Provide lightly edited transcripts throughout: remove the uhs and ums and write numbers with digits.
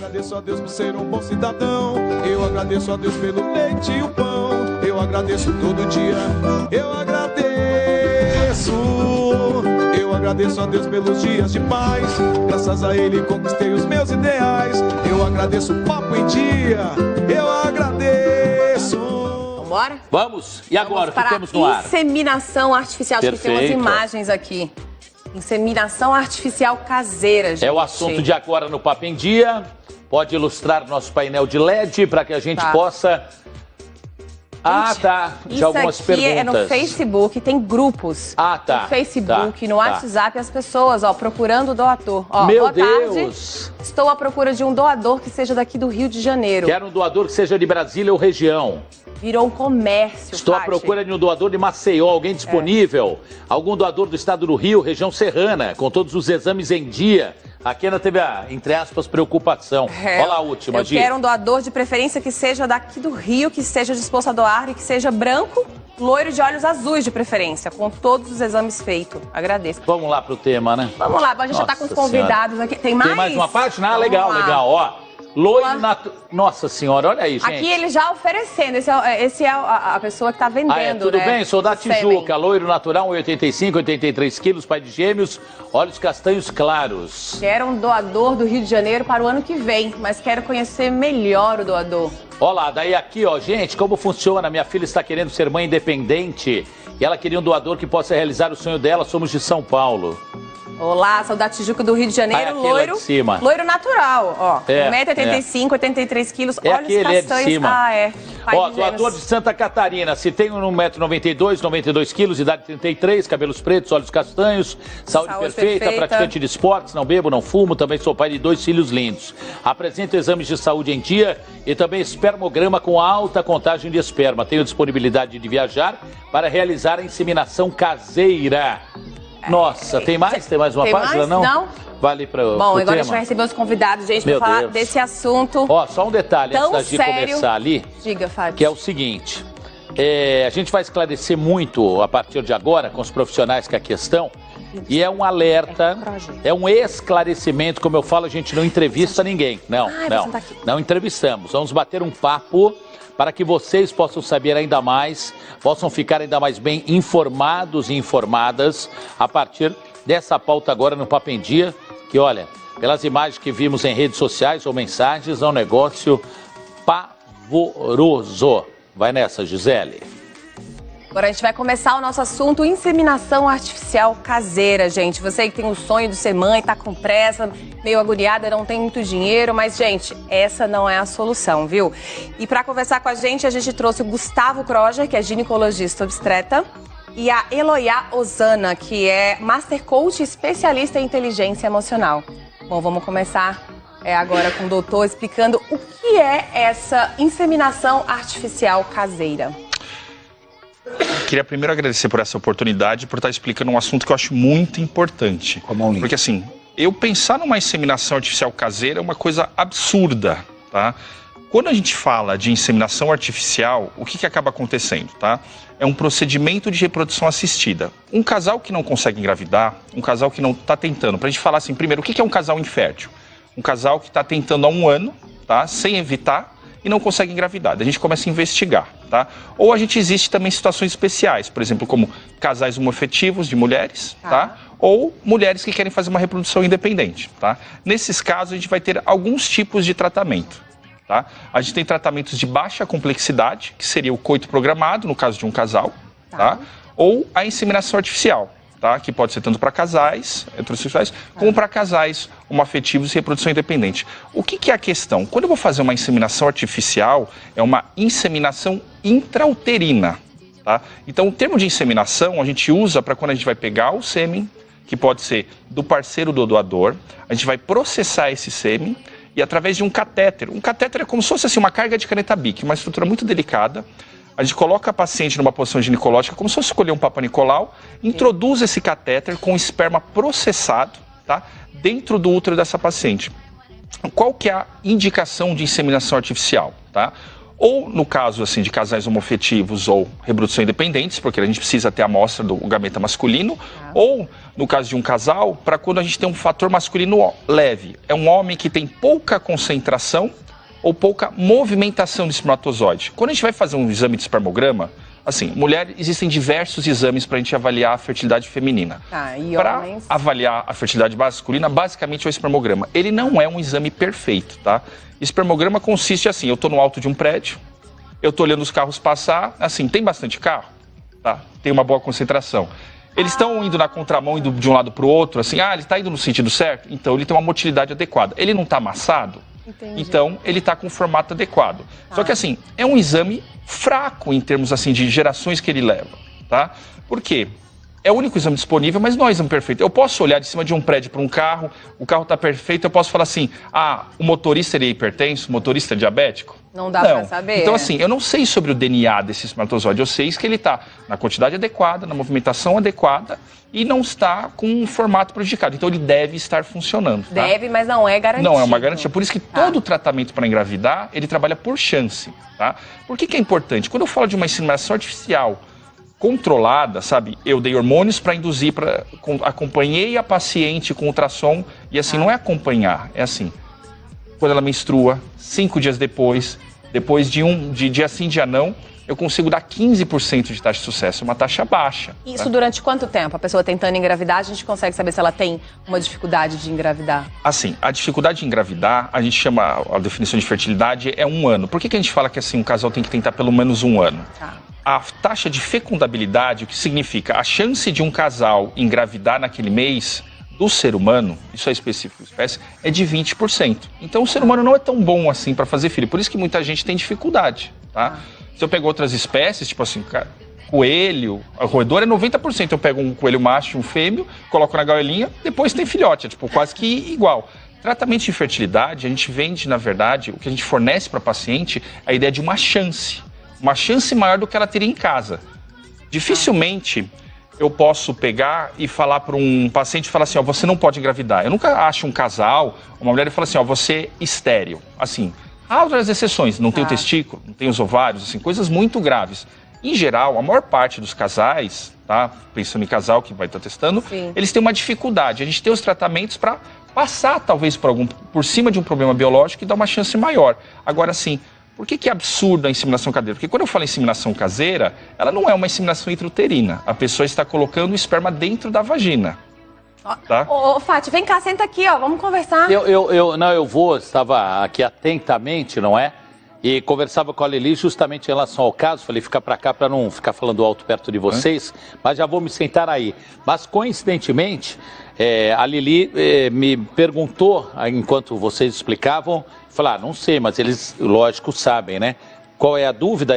agradeço a Deus por ser um bom cidadão. Eu agradeço a Deus pelo leite e o pão. Eu agradeço todo dia. Eu agradeço a Deus pelos dias de paz. Graças a Ele conquistei os meus ideais. Eu agradeço o papo em dia. Eu agradeço. Vambora? Vamos. E agora, o que temos no ar? Inseminação artificial. Acho que tem umas imagens aqui. Inseminação artificial caseira, gente. É o assunto de agora no Papo em Dia. Pode ilustrar nosso painel de LED para que a gente possa... De algumas perguntas. Isso aqui é no Facebook, tem grupos. No Facebook, no WhatsApp, as pessoas, procurando doador. Meu boa tarde. Deus! Estou à procura de um doador que seja daqui do Rio de Janeiro. Quero um doador que seja de Brasília ou região. Virou um comércio, Estou à procura de um doador de Maceió, alguém disponível? Algum doador do estado do Rio, região serrana, com todos os exames em dia. Aqui ainda teve a, entre aspas, preocupação. Olha lá a última, Eu quero um doador de preferência que seja daqui do Rio, que esteja disposto a doar e que seja branco, loiro de olhos azuis de preferência, com todos os exames feitos. Agradeço. Vamos lá pro tema, né? Vamos lá, a gente já tá com os convidados aqui. Tem mais? Tem mais uma página? Ah, legal, legal. Loiro natural. Nossa senhora, olha aí, gente. Aqui ele já oferecendo. Esse é a pessoa que tá vendendo, tudo bem? Sou da Tijuca. Loiro natural, 1,85, 83 quilos, pai de gêmeos, olhos castanhos claros. Quero um doador do Rio de Janeiro para o ano que vem, mas quero conhecer melhor o doador. Olha lá, daí aqui, gente, como funciona? Minha filha está querendo ser mãe independente e ela queria um doador que possa realizar o sonho dela. Somos de São Paulo. Olá, sou da Tijuca do Rio de Janeiro, loiro, loiro natural, 1,85 m, 83 quilos, olhos castanhos. Doador de Santa Catarina, se tem 1,92 m, 92 quilos, idade 33, cabelos pretos, olhos castanhos, saúde perfeita, praticante de esportes, não bebo, não fumo, também sou pai de 2 filhos lindos. Apresento exames de saúde em dia e também espermograma com alta contagem de esperma. Tenho disponibilidade de viajar para realizar a inseminação caseira. Nossa, tem mais? Tem mais uma página, não? Não. Vale para o Bom, agora a gente vai receber os convidados, gente, para falar desse assunto. Só um detalhe antes da gente começar ali. Diga, Fábio. Que é o seguinte, a gente vai esclarecer muito a partir de agora com os profissionais que aqui estão. E é um alerta, é um esclarecimento, como eu falo, a gente não entrevista ninguém. Não entrevistamos. Vamos bater um papo para que vocês possam saber ainda mais, possam ficar ainda mais bem informados e informadas a partir dessa pauta agora no Papo em Dia, que olha, pelas imagens que vimos em redes sociais ou mensagens, é um negócio pavoroso. Vai nessa, Gisele. Agora a gente vai começar o nosso assunto, inseminação artificial caseira, gente. Você que tem o sonho de ser mãe, tá com pressa, meio agoniada, não tem muito dinheiro, mas, gente, essa não é a solução, viu? E para conversar com a gente trouxe o Gustavo Kroger, que é ginecologista obstetra, e a Eloia Osana, que é Master Coach especialista em inteligência emocional. Bom, vamos começar agora com o doutor explicando o que é essa inseminação artificial caseira. Queria primeiro agradecer por essa oportunidade, por estar explicando um assunto que eu acho muito importante. Porque assim, eu pensar numa inseminação artificial caseira é uma coisa absurda, tá? Quando a gente fala de inseminação artificial, o que acaba acontecendo, tá? É um procedimento de reprodução assistida. Um casal que não consegue engravidar, um casal que não está tentando, pra gente falar assim, primeiro, o que é um casal infértil? Um casal que está tentando há 1 ano, tá? Sem evitar, e não consegue engravidar. A gente começa a investigar, tá? Ou a gente existe também situações especiais, por exemplo, como casais homoafetivos de mulheres, tá? Ou mulheres que querem fazer uma reprodução independente, tá? Nesses casos, a gente vai ter alguns tipos de tratamento, tá? A gente tem tratamentos de baixa complexidade, que seria o coito programado, no caso de um casal, tá? Ou a inseminação artificial, tá? Que pode ser tanto para casais heterossexuais, como para casais homoafetivos e reprodução independente. O que é a questão? Quando eu vou fazer uma inseminação artificial, é uma inseminação intrauterina, tá? Então, o termo de inseminação a gente usa para quando a gente vai pegar o sêmen, que pode ser do parceiro do doador, a gente vai processar esse sêmen e através de um catéter é como se fosse assim, uma carga de caneta Bic, uma estrutura muito delicada. A gente coloca a paciente numa posição ginecológica, como se fosse escolher um Papa Nicolau, introduz esse catéter com esperma processado, tá? Dentro do útero dessa paciente. Qual que é a indicação de inseminação artificial, tá? Ou no caso assim de casais homoafetivos ou reprodução independentes, porque a gente precisa ter a amostra do gameta masculino, ou no caso de um casal, para quando a gente tem um fator masculino leve. É um homem que tem pouca concentração ou pouca movimentação de espermatozoide. Quando a gente vai fazer um exame de espermograma, assim, mulher, existem diversos exames para a gente avaliar a fertilidade feminina. Para avaliar a fertilidade masculina, basicamente é o espermograma. Ele não é um exame perfeito, tá? Espermograma consiste assim, eu estou no alto de um prédio, eu estou olhando os carros passar, assim, tem bastante carro, tá? Tem uma boa concentração. Eles estão indo na contramão, indo de um lado para o outro, assim, ele está indo no sentido certo? Então ele tem uma motilidade adequada. Ele não está amassado? Entendi. Então ele está com o formato adequado. Só que assim, é um exame fraco em termos assim de gerações que ele leva, tá? Por quê? É o único exame disponível, mas não é um exame perfeito. Eu posso olhar de cima de um prédio para um carro, o carro está perfeito, eu posso falar assim, o motorista é hipertenso, o motorista é diabético? Não dá para saber. Então assim, eu não sei sobre o DNA desse espermatozoide, eu sei que ele está na quantidade adequada, na movimentação adequada e não está com um formato prejudicado. Então ele deve estar funcionando. Tá? Deve, mas não é garantia. Não é uma garantia. Por isso que todo tratamento para engravidar, ele trabalha por chance. Tá? Por que é importante? Quando eu falo de uma inseminação artificial controlada, sabe? Eu dei hormônios para induzir, acompanhei a paciente com ultrassom e assim, não é acompanhar, é assim, quando ela menstrua, 5 dias depois de dia sim, dia não, eu consigo dar 15% de taxa de sucesso, uma taxa baixa. Isso durante quanto tempo? A pessoa tentando engravidar, a gente consegue saber se ela tem uma dificuldade de engravidar? Assim, a dificuldade de engravidar, a gente chama, a definição de fertilidade é 1 ano. Por que a gente fala que assim, um casal tem que tentar pelo menos 1 ano? A taxa de fecundabilidade, o que significa a chance de um casal engravidar naquele mês do ser humano, isso é específico da espécie, é de 20%. Então o ser humano não é tão bom assim para fazer filho, por isso que muita gente tem dificuldade, tá? Se eu pego outras espécies, tipo assim, coelho, roedor é 90%, eu pego um coelho macho e um fêmeo, coloco na gaiolinha, depois tem filhote, é tipo quase que igual. Tratamento de fertilidade, a gente vende, na verdade, o que a gente fornece para a paciente, a ideia de uma chance maior do que ela teria em casa. Dificilmente eu posso pegar e falar para um paciente, falar assim, você não pode engravidar. Eu nunca acho um casal, uma mulher, e fala assim, você é estéril. Assim, há outras exceções, não tem o testículo, não tem os ovários, assim, coisas muito graves. Em geral, a maior parte dos casais, tá? Pensando em casal que vai estar testando, eles têm uma dificuldade. A gente tem os tratamentos para passar, talvez, por cima de um problema biológico e dar uma chance maior. Agora, sim, por que é absurda a inseminação caseira? Porque quando eu falo inseminação caseira, ela não é uma inseminação intrauterina. A pessoa está colocando o esperma dentro da vagina. Tá? Ô, Fati, vem cá, senta aqui, vamos conversar. Estava aqui atentamente, não é? E conversava com a Lili justamente em relação ao caso. Falei, fica para cá para não ficar falando alto perto de vocês, mas já vou me sentar aí. Mas, coincidentemente, a Lili me perguntou, enquanto vocês explicavam, falar, não sei, mas eles, lógico, sabem, né? Qual é a dúvida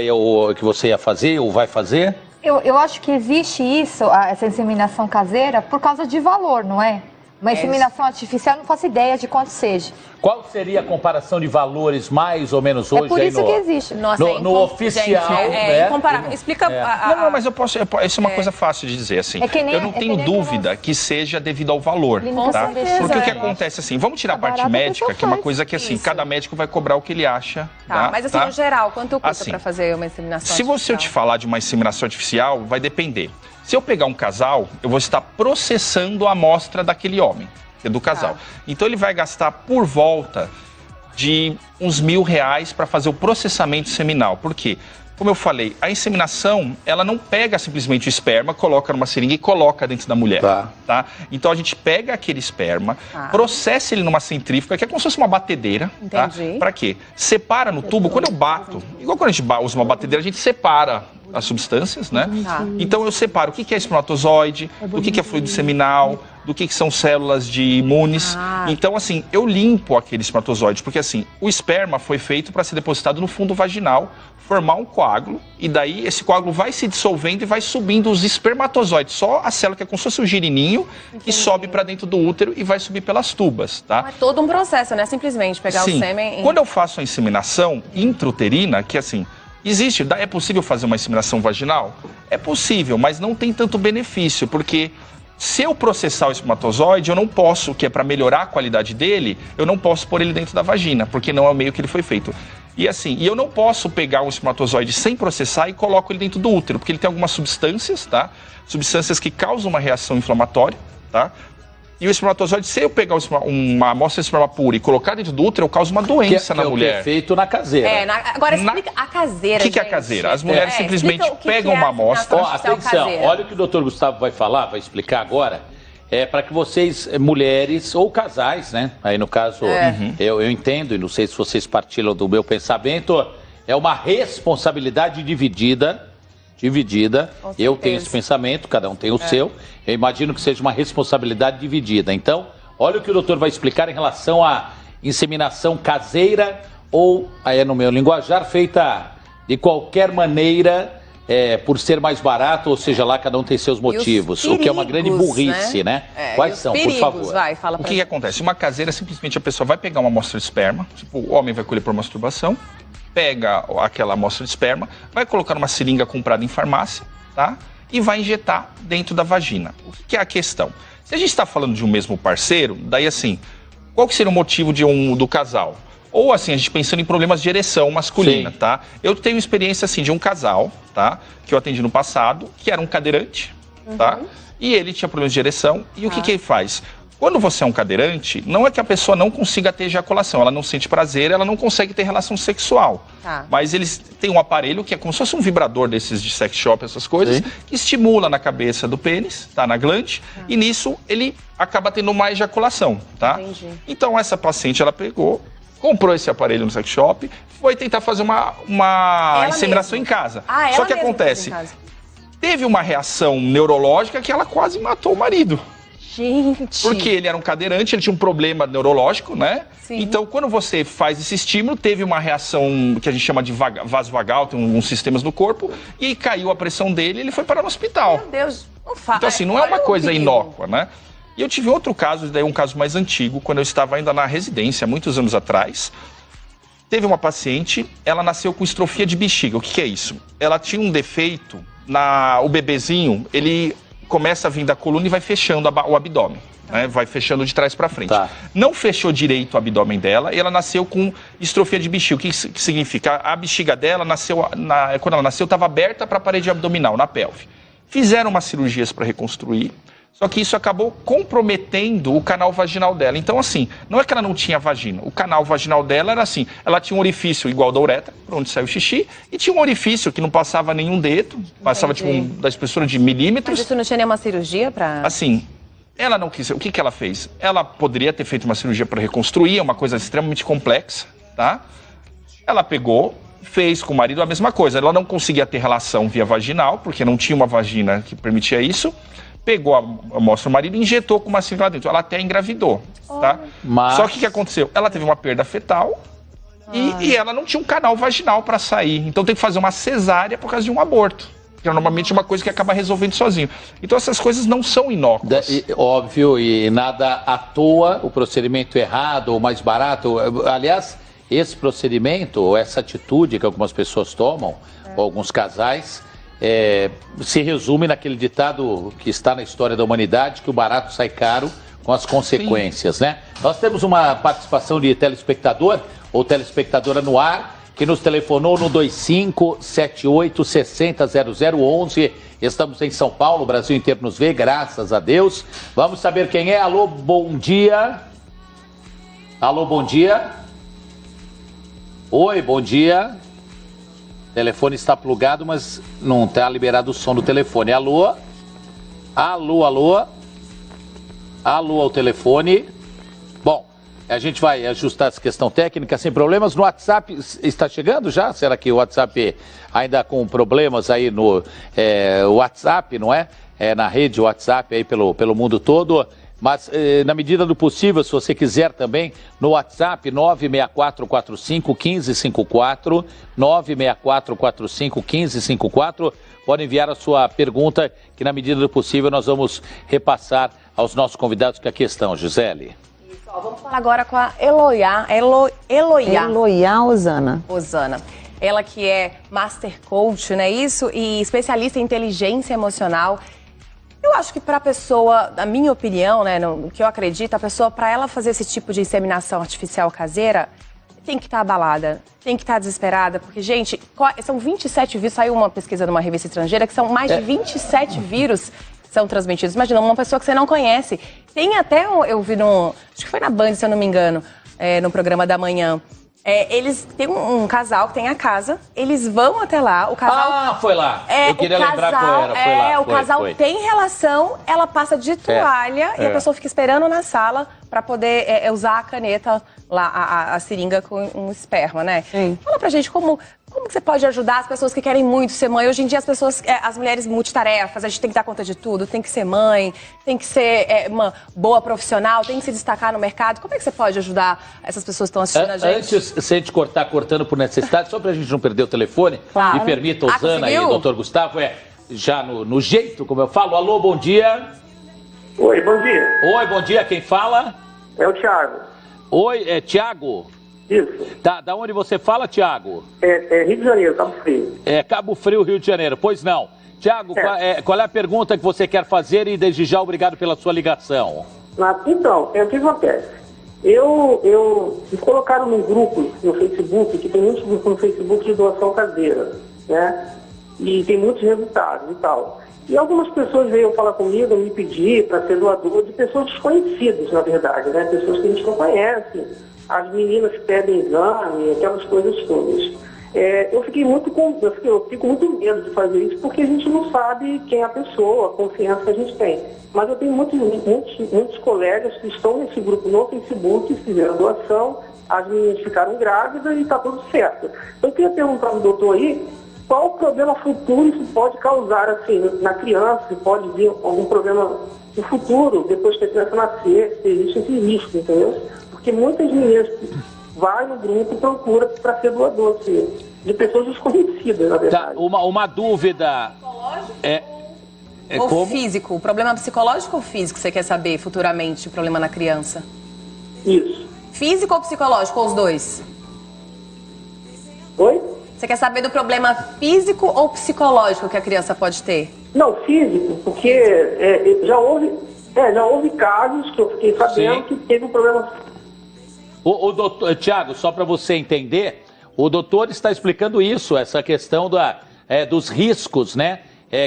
que você ia fazer ou vai fazer? Eu acho que existe essa inseminação caseira por causa de valor, não é? Uma inseminação artificial, eu não faço ideia de quanto seja. Qual seria a comparação de valores mais ou menos hoje? É por isso que existe. Nossa, no oficial, né? Incomparável. Explica. Não, mas eu posso. Isso é uma coisa fácil de dizer, assim. Eu não tenho dúvida que seja devido ao valor, tá? Porque o que acontece, assim, vamos tirar a parte médica, que é uma coisa que, assim, cada médico vai cobrar o que ele acha. Tá, mas assim, no geral, quanto custa para fazer uma inseminação artificial? Se eu te falar de uma inseminação artificial, vai depender. Se eu pegar um casal, eu vou estar processando a amostra daquele homem, que é do casal. Então ele vai gastar por volta de uns R$1.000 para fazer o processamento seminal. Por quê? Como eu falei, a inseminação, ela não pega simplesmente o esperma, coloca numa seringa e coloca dentro da mulher. Tá? Então a gente pega aquele esperma, processa ele numa centrífuga, que é como se fosse uma batedeira. Entendi. Tá? Para quê? Separa no tubo, quando eu bato, igual quando a gente usa uma batedeira, a gente separa as substâncias, né? Então eu separo o que é espermatozoide, do que é fluido seminal, do que são células de imunes. Então, assim, eu limpo aquele espermatozoide, porque assim, o esperma foi feito para ser depositado no fundo vaginal, formar um coágulo, e daí esse coágulo vai se dissolvendo e vai subindo os espermatozoides, só a célula que é como se fosse um girininho, que sobe para dentro do útero e vai subir pelas tubas, tá? É todo um processo, né? Simplesmente pegar o sêmen... Quando eu faço a inseminação intrauterina, que assim... é possível fazer uma inseminação vaginal? É possível, mas não tem tanto benefício, porque se eu processar o espermatozoide, eu não posso, que é para melhorar a qualidade dele, eu não posso pôr ele dentro da vagina, porque não é o meio que ele foi feito. E assim, eu não posso pegar um espermatozoide sem processar e coloco ele dentro do útero, porque ele tem algumas substâncias, tá? Substâncias que causam uma reação inflamatória, tá? E o espermatozoide, se eu pegar uma amostra de esperma pura e colocar dentro do útero, eu causo uma doença na mulher. É feito na caseira. Agora explica a caseira, O que é a caseira? As mulheres simplesmente pegam uma amostra... Atenção, olha o que o doutor Gustavo vai falar, vai explicar agora. Para que vocês, mulheres ou casais, né? Aí no caso, eu entendo, e não sei se vocês partilham do meu pensamento, é uma responsabilidade dividida. Eu tenho esse pensamento, cada um tem o seu. Eu imagino que seja uma responsabilidade dividida. Então, olha o que o doutor vai explicar em relação à inseminação caseira ou, aí é no meu linguajar, feita de qualquer maneira, por ser mais barato, ou seja lá, cada um tem seus motivos. Perigos, o que é uma grande burrice, né? Quais são, por favor? O que acontece? Uma caseira, simplesmente a pessoa vai pegar uma amostra de esperma, tipo, o homem vai colher por masturbação, pega aquela amostra de esperma, vai colocar numa seringa comprada em farmácia, tá? E vai injetar dentro da vagina. O que é a questão? Se a gente está falando de um mesmo parceiro, daí assim, qual que seria o motivo do casal? Ou assim, a gente pensando em problemas de ereção masculina, Sim. tá? Eu tenho experiência assim de um casal, tá? Que eu atendi no passado, que era um cadeirante, tá? E ele tinha problemas de ereção. E o que ele faz? Quando você é um cadeirante, não é que a pessoa não consiga ter ejaculação, ela não sente prazer, ela não consegue ter relação sexual. Mas eles têm um aparelho que é como se fosse um vibrador desses de sex shop, essas coisas, que estimula na cabeça do pênis, tá? Na glande, e nisso ele acaba tendo uma ejaculação, tá? Então essa paciente, ela pegou, comprou esse aparelho no sex shop, foi tentar fazer uma inseminação em casa. Só que acontece, teve uma reação neurológica que ela quase matou o marido. Gente. Porque ele era um cadeirante, ele tinha um problema neurológico, né? Sim. Então, quando você faz esse estímulo, teve uma reação que a gente chama de vaso vagal, tem uns sistemas no corpo, e caiu a pressão dele e ele foi parar no hospital. Meu Deus, não faz. Então, assim, não é uma coisa inócua, né? E eu tive outro caso, daí um caso mais antigo, quando eu estava ainda na residência, muitos anos atrás. Teve uma paciente, ela nasceu com estrofia de bexiga. O que é isso? Ela tinha um defeito, o bebezinho, ele começa a vir da coluna e vai fechando o abdômen, né? Vai fechando de trás para frente. Não fechou direito o abdômen dela e ela nasceu com estrofia de bexiga. O que significa? A bexiga dela nasceu, quando ela nasceu, estava aberta para a parede abdominal, na pelve. Fizeram umas cirurgias para reconstruir, só que isso acabou comprometendo o canal vaginal dela. Então, assim, não é que ela não tinha vagina. O canal vaginal dela era assim, ela tinha um orifício igual da uretra, por onde saiu o xixi, e tinha um orifício que não passava nenhum dedo, passava tipo da espessura de milímetros. Mas isso não tinha nenhuma cirurgia para... Assim, ela não quis... O que ela fez? Ela poderia ter feito uma cirurgia para reconstruir, é uma coisa extremamente complexa, tá? Ela pegou, fez com o marido a mesma coisa. Ela não conseguia ter relação via vaginal, porque não tinha uma vagina que permitia isso. Pegou a amostra do marido e injetou com uma seringa lá dentro. Ela até engravidou, tá? Só que o que aconteceu? Ela teve uma perda fetal e ela não tinha um canal vaginal para sair. Então tem que fazer uma cesárea por causa de um aborto. Que é normalmente uma coisa que acaba resolvendo sozinho. Então essas coisas não são inócuas. Óbvio, e nada à toa, o procedimento errado ou mais barato. Aliás, esse procedimento, ou essa atitude que algumas pessoas tomam, ou alguns casais... se resume naquele ditado que está na história da humanidade, que o barato sai caro com as consequências, né? Nós temos uma participação de telespectador ou telespectadora no ar, que nos telefonou no 2578-600011. Estamos em São Paulo, o Brasil inteiro nos vê, graças a Deus. Vamos saber quem é. Alô, bom dia. Alô, bom dia. Oi, bom dia. O telefone está plugado, mas não está liberado o som do telefone. Alô? Alô, alô? Alô ao telefone. Bom, a gente vai ajustar essa questão técnica sem problemas. No WhatsApp, está chegando já? Será que o WhatsApp ainda com problemas aí no WhatsApp, não é? Na rede WhatsApp aí pelo mundo todo. Mas, na medida do possível, se você quiser também, no WhatsApp 96445-1554, 96445-1554, pode enviar a sua pergunta, que na medida do possível nós vamos repassar aos nossos convidados que aqui estão, Gisele. Isso, vamos falar agora com a Eloiá Osana. Ela que é Master Coach, né, isso? E especialista em inteligência emocional. Eu acho que para a pessoa, na minha opinião, né, no que eu acredito, a pessoa, para ela fazer esse tipo de inseminação artificial caseira, tem que estar abalada, tem que estar desesperada, porque, gente, são 27 vírus, saiu uma pesquisa numa revista estrangeira, que são mais de 27 vírus que são transmitidos. Imagina, uma pessoa que você não conhece. Tem até, eu vi acho que foi na Band, se eu não me engano, no programa da manhã. Eles têm um casal que tem a casa, eles vão até lá, o casal... foi lá. Eu queria lembrar qual era, foi lá. O casal tem relação, ela passa de toalha e a pessoa fica esperando na sala para poder usar a caneta, lá, a seringa com um esperma, né? Sim. Fala pra gente como que você pode ajudar as pessoas que querem muito ser mãe? Hoje em dia as mulheres multitarefas, a gente tem que dar conta de tudo, tem que ser mãe, tem que ser uma boa profissional, tem que se destacar no mercado. Como é que você pode ajudar essas pessoas que estão assistindo a gente? Antes, sem te cortando por necessidade, só pra gente não perder o telefone, me permita, Osana e doutor Gustavo, já no jeito, como eu falo. Alô, bom dia. Oi, bom dia. Oi, bom dia, quem fala? É o Thiago. Oi, é Thiago? Isso. Da onde você fala, Thiago? Rio de Janeiro, Cabo Frio. Cabo Frio, Rio de Janeiro. Pois não. Thiago, qual é a pergunta que você quer fazer e desde já obrigado pela sua ligação. Então, o que acontece? Me colocaram num grupo no Facebook, que tem muitos grupos no Facebook de doação caseira, né? E tem muitos resultados e tal. E algumas pessoas veio falar comigo, me pedir para ser doador de pessoas desconhecidas, na verdade, né? Pessoas que a gente não conhece. As meninas que pedem exame, aquelas coisas todas. Eu fico muito medo de fazer isso, porque a gente não sabe quem é a pessoa, a confiança que a gente tem. Mas eu tenho muitos colegas que estão nesse grupo no Facebook, fizeram doação, as meninas ficaram grávidas e está tudo certo. Eu queria perguntar ao doutor aí, qual o problema futuro isso pode causar assim, na criança, se pode vir algum problema no futuro, depois que a criança nascer, se existe esse risco, entendeu? Porque muitas meninas vão no grupo e procuram para ser doador, assim, de pessoas desconhecidas, na verdade. Tá, uma dúvida. Ou como? físico? O problema psicológico ou físico você quer saber futuramente, o problema na criança? Isso. Físico ou psicológico, ou os dois? Oi? Você quer saber do problema físico ou psicológico que a criança pode ter? Não, físico, porque já houve casos que eu fiquei sabendo que teve um problema. O doutor, Thiago, só para você entender, o doutor está explicando isso, essa questão dos riscos, né?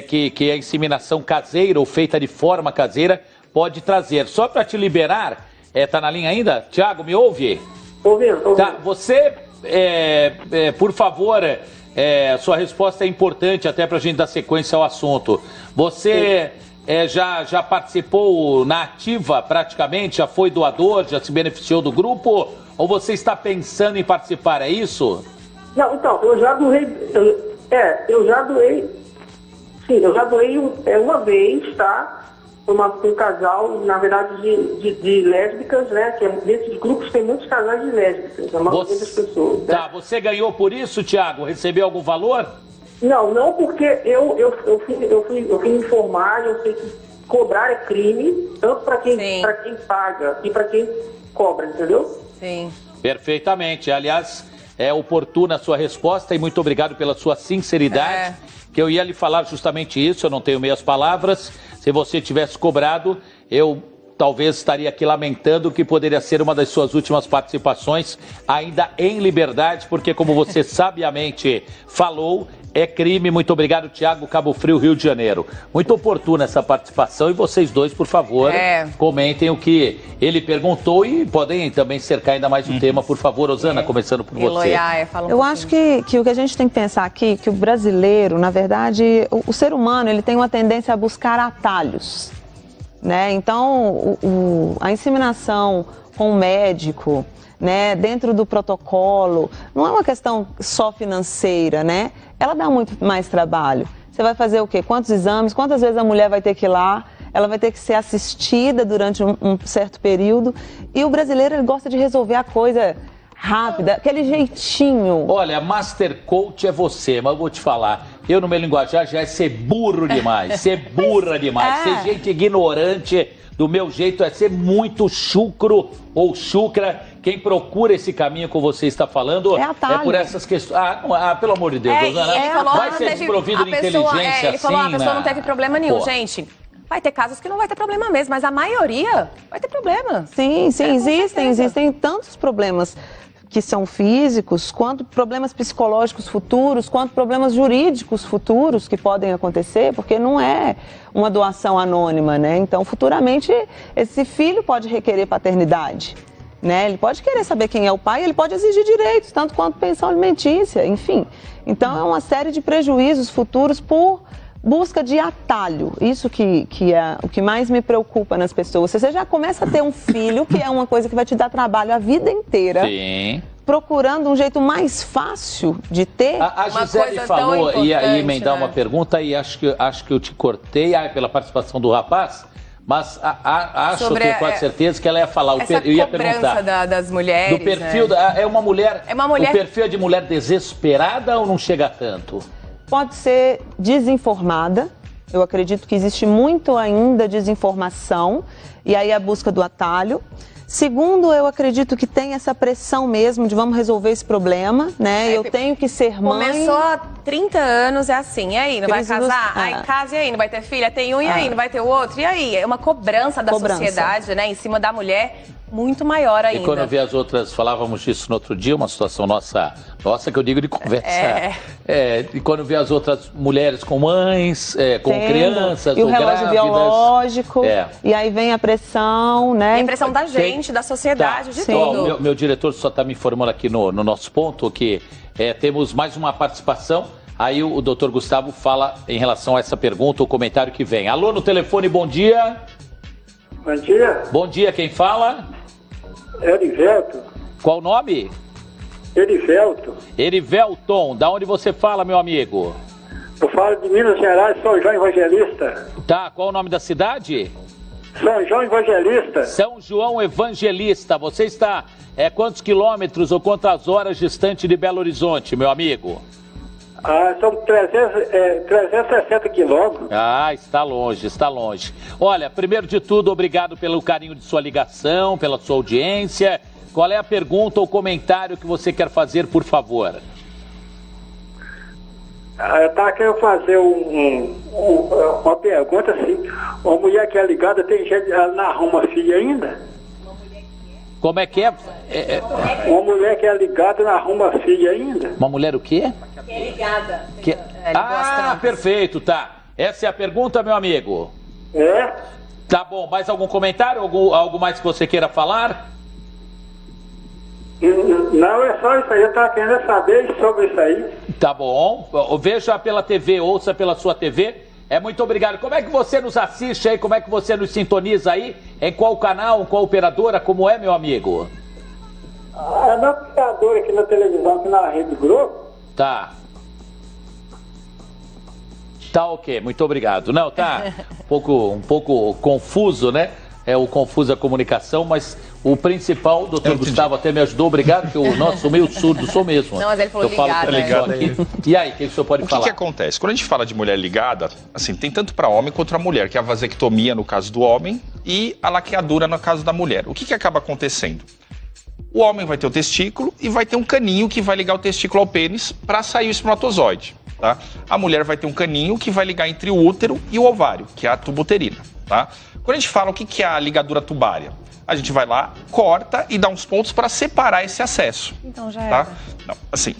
Que a inseminação caseira ou feita de forma caseira pode trazer. Só para te liberar, tá na linha ainda? Thiago, me ouve? Ouvindo. Tá, você, por favor, sua resposta é importante até para a gente dar sequência ao assunto. Você já participou na ativa praticamente? Já foi doador? Já se beneficiou do grupo? Ou você está pensando em participar, é isso? Não, então, eu já doei. Eu já doei uma vez, tá? Um casal, na verdade, de lésbicas, né? Que desses grupos tem muitos casais de lésbicas, a maioria das pessoas. Tá, né? você ganhou por isso, Thiago? Recebeu algum valor? Não, porque eu fui informar, eu sei que cobrar é crime, tanto para quem paga e para quem cobra, entendeu? Sim. Perfeitamente. Aliás, é oportuna a sua resposta e muito obrigado pela sua sinceridade. Que eu ia lhe falar justamente isso, eu não tenho meias palavras. Se você tivesse cobrado, eu talvez estaria aqui lamentando que poderia ser uma das suas últimas participações, ainda em liberdade, porque como você sabiamente falou, é crime. Muito obrigado, Thiago, Cabo Frio, Rio de Janeiro. Muito oportuna essa participação e vocês dois, por favor, comentem o que ele perguntou e podem também cercar ainda mais o tema, por favor. Osana, começando por você. Eu acho que o que a gente tem que pensar aqui, que o brasileiro, na verdade, o ser humano, ele tem uma tendência a buscar atalhos, né? Então, a inseminação com o médico, né, dentro do protocolo, não é uma questão só financeira, né? Ela dá muito mais trabalho. Você vai fazer o quê? Quantos exames? Quantas vezes a mulher vai ter que ir lá? Ela vai ter que ser assistida durante um certo período. E o brasileiro, ele gosta de resolver a coisa rápida, aquele jeitinho. Olha, Master Coach é você, mas eu vou te falar. Eu, no meu linguajar, já é ser burro demais, ser burra demais, ser gente ignorante. Do meu jeito é ser muito chucro ou chucra. Quem procura esse caminho que você está falando é por essas questões. Pelo amor de Deus, vai ser desprovido de inteligência. Ele falou, a pessoa não teve problema nenhum, gente. Vai ter casos que não vai ter problema mesmo, mas a maioria vai ter problema. Sim, existem tantos problemas. que são físicos, quanto problemas psicológicos futuros, quanto problemas jurídicos futuros que podem acontecer, porque não é uma doação anônima, né? Então, futuramente, esse filho pode requerer paternidade, né? Ele pode querer saber quem é o pai, ele pode exigir direitos, tanto quanto pensão alimentícia, enfim. Então, é uma série de prejuízos futuros por busca de atalho. Isso que é o que mais me preocupa nas pessoas. Você já começa a ter um filho, que é uma coisa que vai te dar trabalho a vida inteira. Sim. Procurando um jeito mais fácil de ter. A Gisele falou, e aí emendar uma pergunta, e acho que eu te cortei pela participação do rapaz, mas acho, tenho quase certeza que ela ia falar. Eu ia perguntar. Das mulheres. Do perfil, né? é uma mulher. O perfil é de mulher desesperada ou não chega tanto? Pode ser desinformada. Eu acredito que existe muito ainda desinformação e aí a busca do atalho. Segundo, eu acredito que tem essa pressão mesmo de vamos resolver esse problema, né? Eu tenho que ser mãe. Começou há 30 anos, é assim, e aí, não vai casar? Aí casa, e aí, não vai ter filha? Tem um, e aí, não vai ter o outro? E aí? É uma cobrança da sociedade, né, em cima da mulher, muito maior ainda. E quando eu vi as outras, falávamos disso no outro dia, uma situação nossa que eu digo de conversa. E quando eu vi as outras mulheres com mães, com crianças, e o relógio grávidas, biológico, e aí vem a pressão, né? E a pressão da gente, da sociedade, de tudo. Meu diretor só está me informando aqui no nosso ponto que temos mais uma participação. Aí o doutor Gustavo fala em relação a essa pergunta, o comentário que vem. Alô, no telefone, bom dia. Bom dia. Bom dia, quem fala? Erivelto. Qual o nome? Erivelto. Erivelton, da onde você fala, meu amigo? Eu falo de Minas Gerais, São João Evangelista. Tá, qual o nome da cidade? São João Evangelista. São João Evangelista. Você está quantos quilômetros ou quantas horas distante de Belo Horizonte, meu amigo? São 360 quilômetros. Está longe, está longe. Olha, primeiro de tudo, obrigado pelo carinho de sua ligação, pela sua audiência. Qual é a pergunta ou comentário que você quer fazer, por favor? Eu estava querendo fazer uma pergunta assim. Uma mulher que é ligada, tem gente, ela não arruma filho ainda? Como é que é? Uma mulher que é ligada não arruma filho ainda? Uma mulher o quê? Que é ligada. Perfeito, tá. Essa é a pergunta, meu amigo? Tá bom, mais algum comentário? Algo mais que você queira falar? Não, é só isso aí. Eu estava querendo saber sobre isso aí. Tá bom. Veja pela TV, ouça pela sua TV. Muito obrigado. Como é que você nos assiste aí? Como é que você nos sintoniza aí? Em qual canal, em qual operadora? Como é, meu amigo? Na operadora aqui na televisão, aqui na Rede Globo. Tá. Tá ok, muito obrigado. Não, tá um pouco confuso, né? O confuso a comunicação, mas o principal, o doutor Gustavo até me ajudou, obrigado, porque eu sou meio surdo, sou mesmo. Não, mas ele falou eu falo ligado. aqui. E aí, o que o senhor pode falar? O que acontece? Quando a gente fala de mulher ligada, assim, tem tanto para homem quanto para mulher, que é a vasectomia no caso do homem e a laqueadura no caso da mulher. O que acaba acontecendo? O homem vai ter o testículo e vai ter um caninho que vai ligar o testículo ao pênis para sair o espermatozoide. Tá? A mulher vai ter um caninho que vai ligar entre o útero e o ovário, que é a tuba uterina. Tá? Quando a gente fala o que é a ligadura tubária, a gente vai lá, corta e dá uns pontos para separar esse acesso. Então já tá? Não, assim,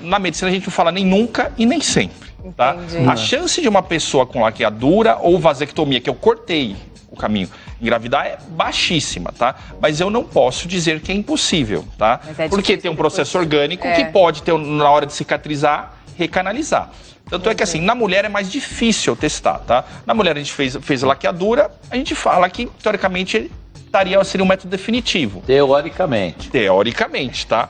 na medicina a gente não fala nem nunca e nem sempre. Tá? A chance de uma pessoa com laqueadura ou vasectomia, que eu cortei o caminho, engravidar é baixíssima, tá? Mas eu não posso dizer que é impossível, tá? Porque tem um processo orgânico que pode ter, na hora de cicatrizar, recanalizar. Tanto é que assim, na mulher é mais difícil testar, tá? Na mulher a gente fez a laqueadura, a gente fala que, teoricamente, seria um método definitivo. Teoricamente, tá?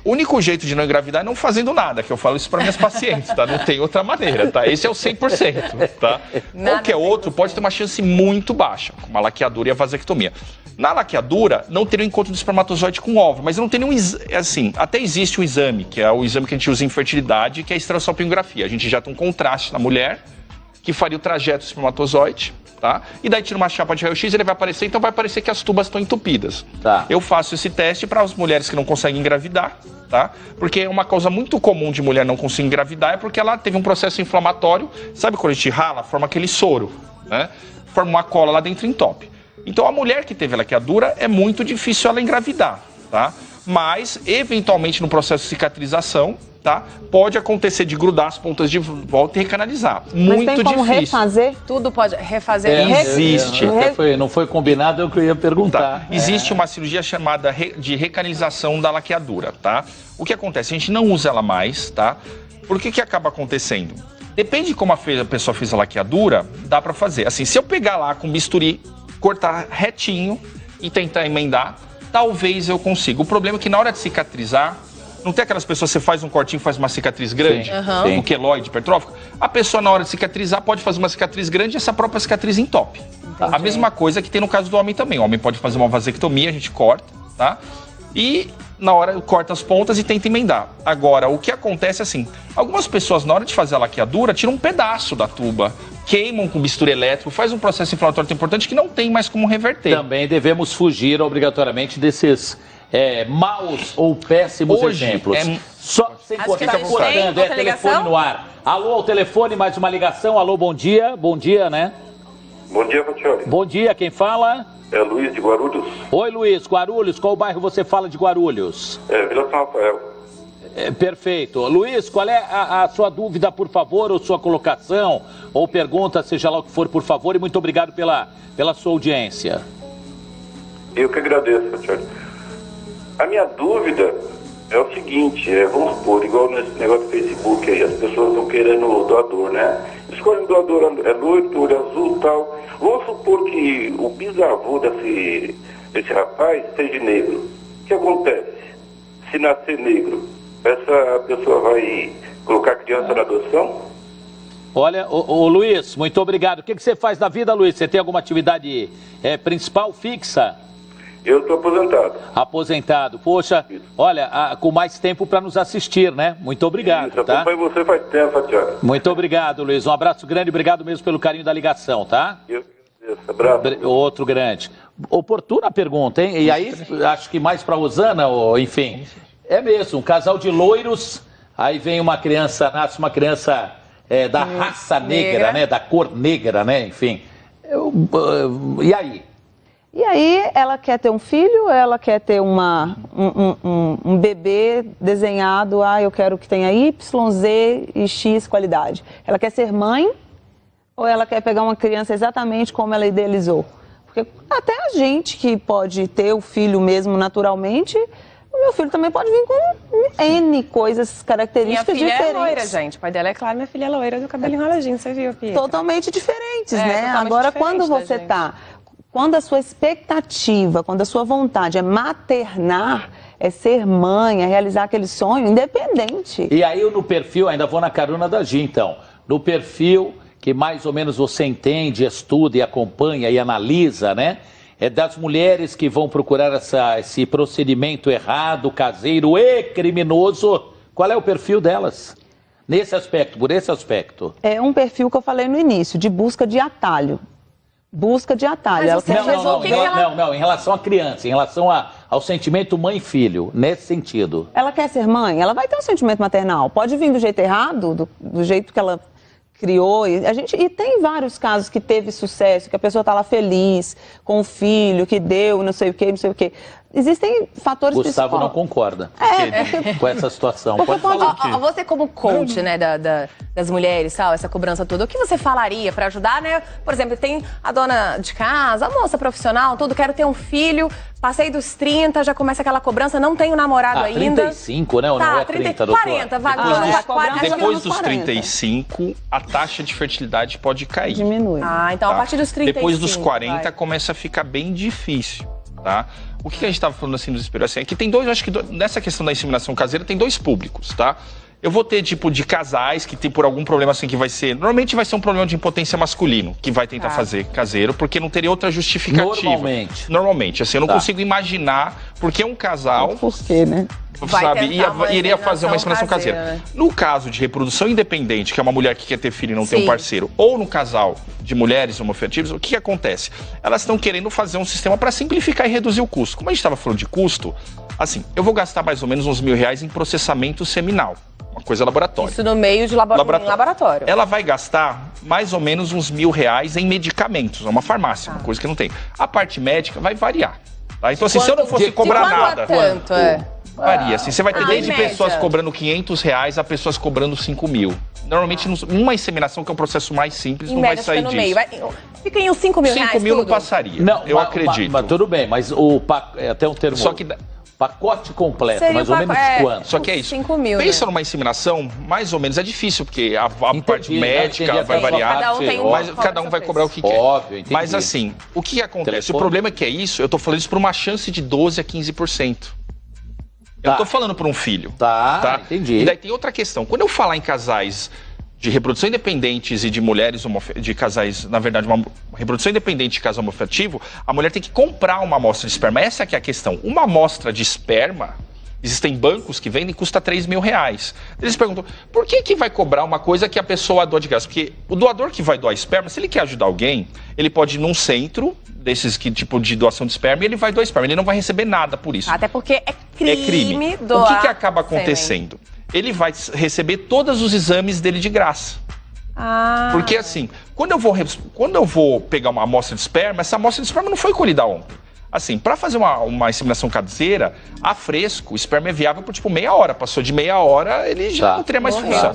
O único jeito de não engravidar é não fazendo nada, que eu falo isso para minhas pacientes, tá? Não tem outra maneira, tá? Esse é o 100%, tá? Qualquer outro pode ter uma chance muito baixa, como a laqueadura e a vasectomia. Na laqueadura, não teria um encontro do espermatozoide com o óvulo, mas não tem nenhum assim, até existe um exame, que é o exame que a gente usa em fertilidade, que é a estereossalpingografia. A gente já tem um contraste na mulher, que faria o trajeto do espermatozoide, tá? E daí tira uma chapa de raio-x, ele vai aparecer, então vai parecer que as tubas estão entupidas. Tá. Eu faço esse teste para as mulheres que não conseguem engravidar, tá? Porque é uma causa muito comum de mulher não conseguir engravidar, é porque ela teve um processo inflamatório, sabe quando a gente rala, forma aquele soro, né? Forma uma cola lá dentro e entope. Então a mulher que teve laqueadura é muito difícil ela engravidar, tá? Mas, eventualmente, no processo de cicatrização, tá? Pode acontecer de grudar as pontas de volta e recanalizar. Muito Mas tem como difícil. refazer? Tudo pode refazer. Existe. Não foi combinado, é o que eu ia perguntar. Tá. Existe uma cirurgia chamada de recanalização da laqueadura, tá? O que acontece? A gente não usa ela mais, tá? Por que acaba acontecendo? Depende de como a pessoa fez a laqueadura, dá pra fazer. Assim, se eu pegar lá com bisturi, cortar retinho e tentar emendar, talvez eu consiga. O problema é que na hora de cicatrizar, não tem aquelas pessoas que você faz um cortinho e faz uma cicatriz grande? Sim. Um queloide hipertrófico? A pessoa, na hora de cicatrizar, pode fazer uma cicatriz grande e essa própria cicatriz entope. A mesma coisa que tem no caso do homem também. O homem pode fazer uma vasectomia, a gente corta, tá? E na hora corta as pontas e tenta emendar. Agora, o que acontece é assim, algumas pessoas na hora de fazer a laqueadura tiram um pedaço da tuba, queimam com bisturi elétrico, faz um processo inflamatório tão importante que não tem mais como reverter. Também devemos fugir obrigatoriamente desses maus ou péssimos exemplos. Só sem cortar, cortando, telefone no ar. Alô, ao telefone, mais uma ligação. Alô, bom dia. Bom dia, né? Bom dia, Fatioli. Bom dia, quem fala? É Luiz de Guarulhos. Oi, Luiz, Guarulhos. Qual bairro você fala de Guarulhos? Vila São Rafael. Perfeito. Luiz, qual é a sua dúvida, por favor, ou sua colocação, ou pergunta, seja lá o que for, por favor, e muito obrigado pela sua audiência. Eu que agradeço, Fatioli. A minha dúvida é o seguinte, vamos supor, igual nesse negócio do Facebook aí, as pessoas estão querendo o doador, né? Escolhem o doador, é loiro, olho azul e tal. Vamos supor que o bisavô desse rapaz seja negro. O que acontece? Se nascer negro, essa pessoa vai colocar a criança na adoção? Olha, ô Luiz, muito obrigado. O que você faz na vida, Luiz? Você tem alguma atividade principal, fixa? Eu estou aposentado. Aposentado. Poxa, olha, com mais tempo para nos assistir, né? Muito obrigado, Isso, tá? acompanho você faz tempo, Fatioli. Muito obrigado, Luiz. Um abraço grande, obrigado mesmo pelo carinho da ligação, tá? Eu agradeço. Abraço. Outro grande. Oportuna pergunta, hein? E aí, acho que mais para Rosana, ou enfim. É mesmo, um casal de loiros, aí vem uma criança, nasce uma criança da raça negra, né? Da cor negra, né? Enfim. E aí? E aí, ela quer ter um filho, ela quer ter um bebê desenhado, eu quero que tenha Y, Z e X qualidade. Ela quer ser mãe ou ela quer pegar uma criança exatamente como ela idealizou? Porque até a gente que pode ter o filho mesmo naturalmente, o meu filho também pode vir com N coisas, características diferentes. Minha filha é loira, gente. O pai dela é claro, minha filha é loira do cabelo enroladinho, você viu, Pia? Totalmente diferentes, né? Totalmente Agora, diferente quando você quando a sua expectativa, quando a sua vontade é maternar, é ser mãe, é realizar aquele sonho, independente. E aí, no perfil, ainda vou na carona da Gi, então. No perfil que mais ou menos você entende, estuda e acompanha e analisa, né? É das mulheres que vão procurar esse procedimento errado, caseiro e criminoso. Qual é o perfil delas? Nesse aspecto, por esse aspecto. É um perfil que eu falei no início, de busca de atalho. Busca de atalho. Não, em relação à criança, em relação ao sentimento mãe e filho, nesse sentido. Ela quer ser mãe, ela vai ter um sentimento maternal. Pode vir do jeito errado, do jeito que ela criou. E tem vários casos que teve sucesso, que a pessoa está lá feliz com o filho, que deu, não sei o quê. Existem fatores psicológicos. Gustavo não concorda com essa situação. Pode falar. Você como coach, né, das mulheres, tal, essa cobrança toda, o que você falaria para ajudar, né? Por exemplo, tem a dona de casa, a moça profissional, tudo, quero ter um filho, passei dos 30, já começa aquela cobrança, não tenho namorado ainda. 35, né? Ou não é 30, doutor? 40, vai. Depois dos 35, a taxa de fertilidade pode cair. Diminui. Então a partir dos 35. Depois dos 40 começa a ficar bem difícil, tá? O que a gente estava falando assim no espelho assim, é que tem acho que nessa questão da inseminação caseira tem dois públicos, tá? Eu vou ter tipo de casais que tem por algum problema assim que vai ser, normalmente vai ser um problema de impotência masculino, que vai tentar fazer caseiro, porque não teria outra justificativa. Normalmente, assim, eu não consigo imaginar porque um casal... Por quê, né? Iria fazer uma inseminação caseira. No caso de reprodução independente, que é uma mulher que quer ter filho e não tem um parceiro, ou no casal de mulheres homoafetivas, o que acontece? Elas estão querendo fazer um sistema para simplificar e reduzir o custo. Como a gente estava falando de custo, assim, eu vou gastar mais ou menos uns R$1.000 em processamento seminal. Uma coisa laboratória. Isso no meio de laboratório. Ela vai gastar mais ou menos uns R$1.000 em medicamentos, é uma farmácia, uma coisa que não tem. A parte médica vai variar. Tá? Então, assim, se eu não fosse cobrar nada... Varia, assim, você vai ter desde média. pessoas cobrando R$500 a pessoas cobrando 5 mil. Normalmente, numa inseminação, que é o processo mais simples, Em não vai média, sair fica no disso. meio. Fica em uns 5 mil reais 5 mil não tudo? passaria, Não, eu acredito. Mas tudo bem, mas até um termo... Só que... Pacote completo, Seria mais ou menos quanto? Só que é isso. 5 mil, Pensa né? numa inseminação, mais ou menos, é difícil, porque a parte médica entendi, vai variar. Cada um tem mas um, cada um vai cobrar o que quer. Óbvio, entendi. Mas assim, o que acontece? Telefone? O problema é que é isso, eu tô falando isso por uma chance de 12 a 15%. Eu Tá. tô falando por um filho. Tá, entendi. E daí tem outra questão. Quando eu falar em casais de reprodução independentes e de mulheres de casais, na verdade, uma reprodução independente de casal homoafetivo, a mulher tem que comprar uma amostra de esperma. Essa que é a questão. Uma amostra de esperma, existem bancos que vendem, custa R$3.000. Eles perguntam, por que vai cobrar uma coisa que a pessoa doa de graça? Porque o doador que vai doar esperma, se ele quer ajudar alguém, ele pode ir num centro desses que tipo de doação de esperma e ele vai doar esperma. Ele não vai receber nada por isso. Até porque é crime O doar que acaba sêmen. acontecendo? Ele vai receber todos os exames dele de graça. Porque assim, quando eu vou pegar uma amostra de esperma, essa amostra de esperma não foi colhida ontem. Assim, para fazer uma inseminação caseira, a fresco, o esperma é viável por tipo meia hora. Passou de meia hora, ele já não teria mais função.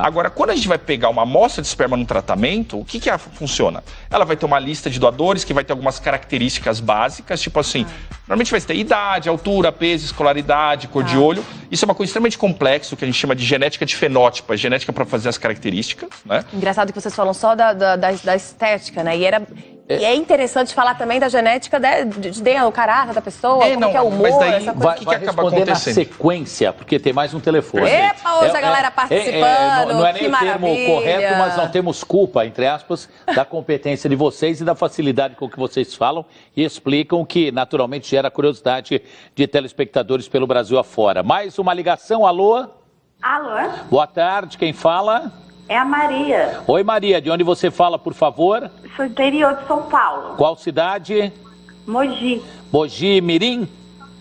Agora, quando a gente vai pegar uma amostra de esperma no tratamento, o que funciona? Ela vai ter uma lista de doadores que vai ter algumas características básicas, tipo assim, normalmente vai ter idade, altura, peso, escolaridade, cor de olho. Isso é uma coisa extremamente complexa, que a gente chama de genética de fenótipo, genética para fazer as características, né? Engraçado que vocês falam só da estética, né? E é interessante falar também da genética o caráter da pessoa, como que é o humor, mas daí, essa coisa. o que acaba responder acontecendo? na sequência, porque tem mais um telefone. Epa, hoje a galera participando, não é nem que o termo maravilha. correto, mas não temos culpa, entre aspas, da competência de vocês e da facilidade com que vocês falam e explicam, que naturalmente gera curiosidade de telespectadores pelo Brasil afora. Mais uma ligação, alô? Alô? Boa tarde, quem fala? É a Maria. Oi, Maria, de onde você fala, por favor? Sou do interior de São Paulo. Qual cidade? Mogi. Mogi Mirim?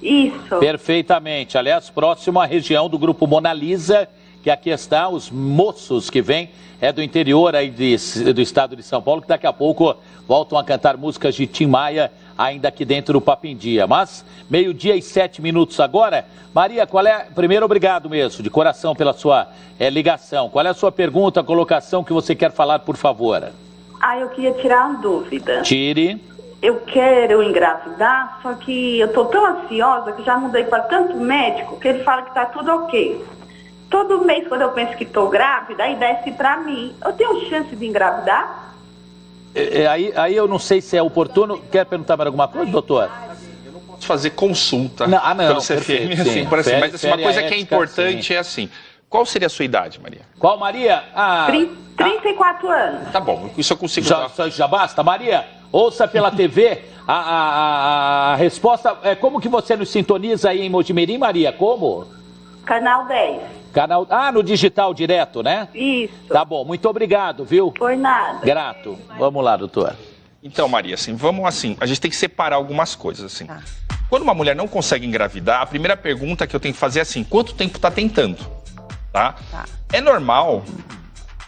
Isso. Perfeitamente. Aliás, próximo à região do grupo Mona Lisa, que aqui está, os moços que vêm, do interior aí do estado de São Paulo, que daqui a pouco voltam a cantar músicas de Tim Maia, ainda aqui dentro do Papindia. Mas, 12:07 agora. Maria, qual é... Primeiro, obrigado mesmo, de coração, pela sua ligação. Qual é a sua pergunta, a colocação que você quer falar, por favor? Eu queria tirar uma dúvida. Tire. Eu quero engravidar, só que eu tô tão ansiosa que já mudei para tanto médico que ele fala que tá tudo ok. Todo mês, quando eu penso que tô grávida, aí desce pra mim. Eu tenho chance de engravidar? Aí eu não sei se é oportuno. Quer perguntar mais alguma coisa, doutor? Fazer consulta não, pelo CFM, assim, mas assim, uma coisa que é importante sim. É assim, qual seria a sua idade, Maria? Qual, Maria? 34 anos. Tá bom, isso eu consigo... Já basta, Maria? Ouça pela TV a resposta. Como que você nos sintoniza aí em Mojimirim, Maria? Como? Canal 10. No digital direto, né? Isso. Tá bom, muito obrigado, viu? Por nada. Grato. Vamos lá, doutor. Então, Maria, a gente tem que separar algumas coisas, assim. Quando uma mulher não consegue engravidar, a primeira pergunta que eu tenho que fazer é assim, quanto tempo tá tentando? Tá? É normal,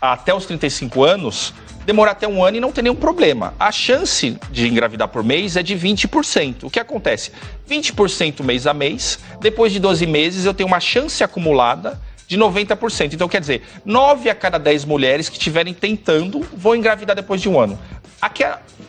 até os 35 anos, demorar até 1 ano e não ter nenhum problema. A chance de engravidar por mês é de 20%. O que acontece? 20% mês a mês, depois de 12 meses eu tenho uma chance acumulada de 90%. Então, quer dizer, 9 a cada 10 mulheres que estiverem tentando vão engravidar depois de 1 ano. Aqui,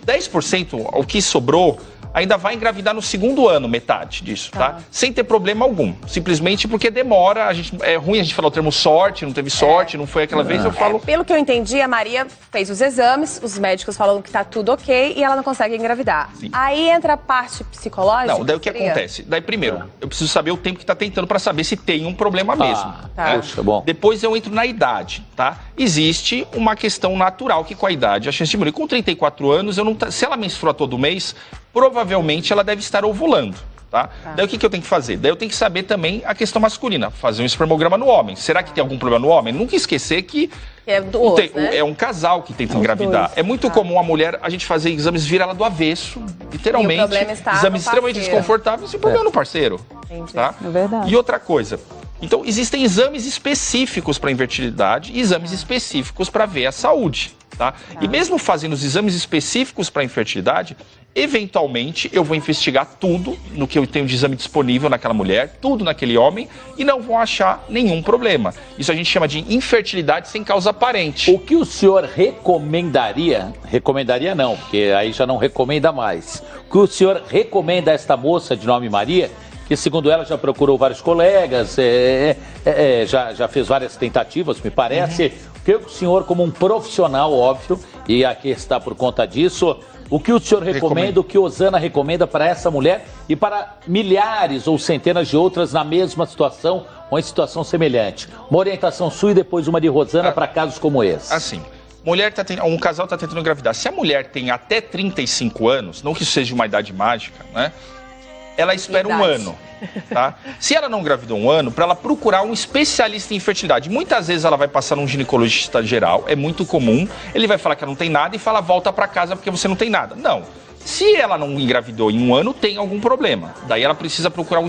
10%, o que sobrou, ainda vai engravidar no 2º ano, metade disso, tá? Sem ter problema algum. Simplesmente porque demora, é ruim a gente falar o termo sorte, não teve sorte, não foi aquela vez, eu falo... Pelo que eu entendi, a Maria fez os exames, os médicos falam que tá tudo ok e ela não consegue engravidar. Sim. Aí entra a parte psicológica? Não, daí o que acontece? Daí primeiro, eu preciso saber o tempo que tá tentando para saber se tem um problema mesmo. Né? Puxa, bom. Depois eu entro na idade, tá? Existe uma questão natural que com a idade, a chance de morrer. Com 34 anos, se ela menstrua todo mês, provavelmente ela deve estar ovulando, tá? Daí o que eu tenho que fazer? Daí eu tenho que saber também a questão masculina, fazer um espermograma no homem. Será que tem algum problema no homem? Nunca esquecer que é um casal que tenta engravidar. É muito comum a mulher, a gente fazer exames, virar ela do avesso, literalmente, exames extremamente desconfortáveis e problema no parceiro. Tá? É verdade. E outra coisa, Então, existem exames específicos para infertilidade e exames específicos para ver a saúde, tá? E mesmo fazendo os exames específicos para infertilidade, eventualmente eu vou investigar tudo no que eu tenho de exame disponível naquela mulher, tudo naquele homem, e não vou achar nenhum problema. Isso a gente chama de infertilidade sem causa aparente. O que o senhor recomendaria não, porque aí já não recomenda mais. O que o senhor recomenda a esta moça de nome Maria, que segundo ela já procurou vários colegas, já fez várias tentativas, me parece. O que o senhor, como um profissional, óbvio, e aqui está por conta disso, o que o senhor recomenda, o que Osana recomenda para essa mulher e para milhares ou centenas de outras na mesma situação ou em situação semelhante? Uma orientação sua e depois uma de Rosana para casos como esse. Assim, um casal está tentando engravidar. Se a mulher tem até 35 anos, não que isso seja uma idade mágica, né? Ela espera um ano, tá? Se ela não engravidou um ano, para ela procurar um especialista em infertilidade. Muitas vezes ela vai passar num ginecologista geral, é muito comum. Ele vai falar que ela não tem nada e fala, volta para casa porque você não tem nada. Não. Se ela não engravidou em um ano, tem algum problema. Daí ela precisa procurar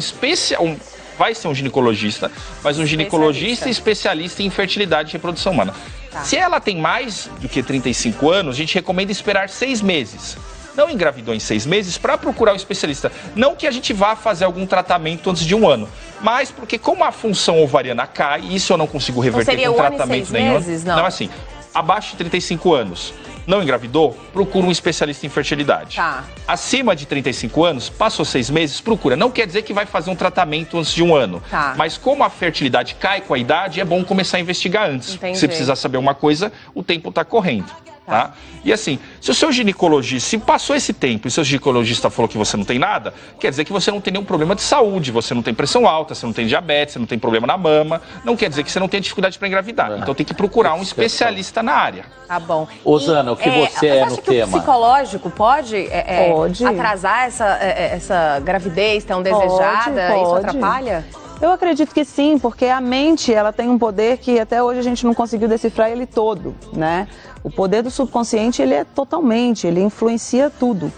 vai ser um ginecologista, mas um ginecologista especialista em infertilidade e reprodução humana. Tá. Se ela tem mais do que 35 anos, a gente recomenda esperar 6 meses. Não engravidou em 6 meses, para procurar o especialista. Não que a gente vá fazer algum tratamento antes de um ano, mas porque como a função ovariana cai, isso eu não consigo reverter com tratamento nenhum. Meses, não, assim, abaixo de 35 anos, não engravidou, procura um especialista em fertilidade. Tá. Acima de 35 anos, passou 6 meses, procura. Não quer dizer que vai fazer um tratamento antes de um ano. Tá. Mas como a fertilidade cai com a idade, é bom começar a investigar antes. Entendi. Se precisar saber uma coisa, o tempo está correndo. Tá? E assim, se o seu ginecologista, se passou esse tempo e o seu ginecologista falou que você não tem nada, quer dizer que você não tem nenhum problema de saúde, você não tem pressão alta, você não tem diabetes, você não tem problema na mama, não quer dizer que você não tem dificuldade para engravidar. Então tem que procurar um especialista na área. Tá bom. Osana, o que você é no tema? O psicológico pode atrasar essa gravidez tão desejada? Pode. Isso atrapalha? Eu acredito que sim, porque a mente, ela tem um poder que até hoje a gente não conseguiu decifrar ele todo, né? O poder do subconsciente, ele influencia tudo,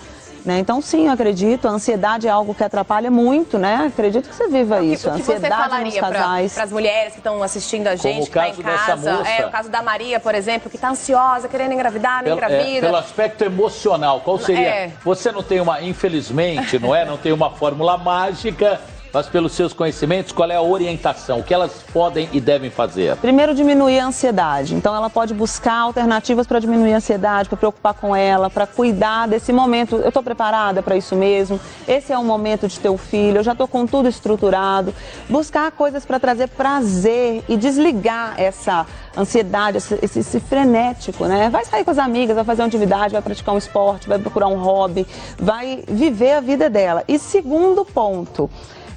né? Então sim, eu acredito, a ansiedade é algo que atrapalha muito, né? Acredito que você viva isso, a ansiedade nos casais. O que você falaria para as mulheres que estão assistindo a gente, que está em casa? O caso da Maria, por exemplo, que está ansiosa, querendo engravidar, não engravida. Pelo aspecto emocional, qual seria? Você não tem infelizmente, não tem uma fórmula mágica, mas pelos seus conhecimentos, qual é a orientação? O que elas podem e devem fazer? Primeiro, diminuir a ansiedade. Então, ela pode buscar alternativas para diminuir a ansiedade, para preocupar com ela, para cuidar desse momento. Eu estou preparada para isso mesmo? Esse é o momento de ter o filho, eu já estou com tudo estruturado. Buscar coisas para trazer prazer e desligar essa ansiedade, esse frenético, né? Vai sair com as amigas, vai fazer uma atividade, vai praticar um esporte, vai procurar um hobby, vai viver a vida dela. E segundo ponto,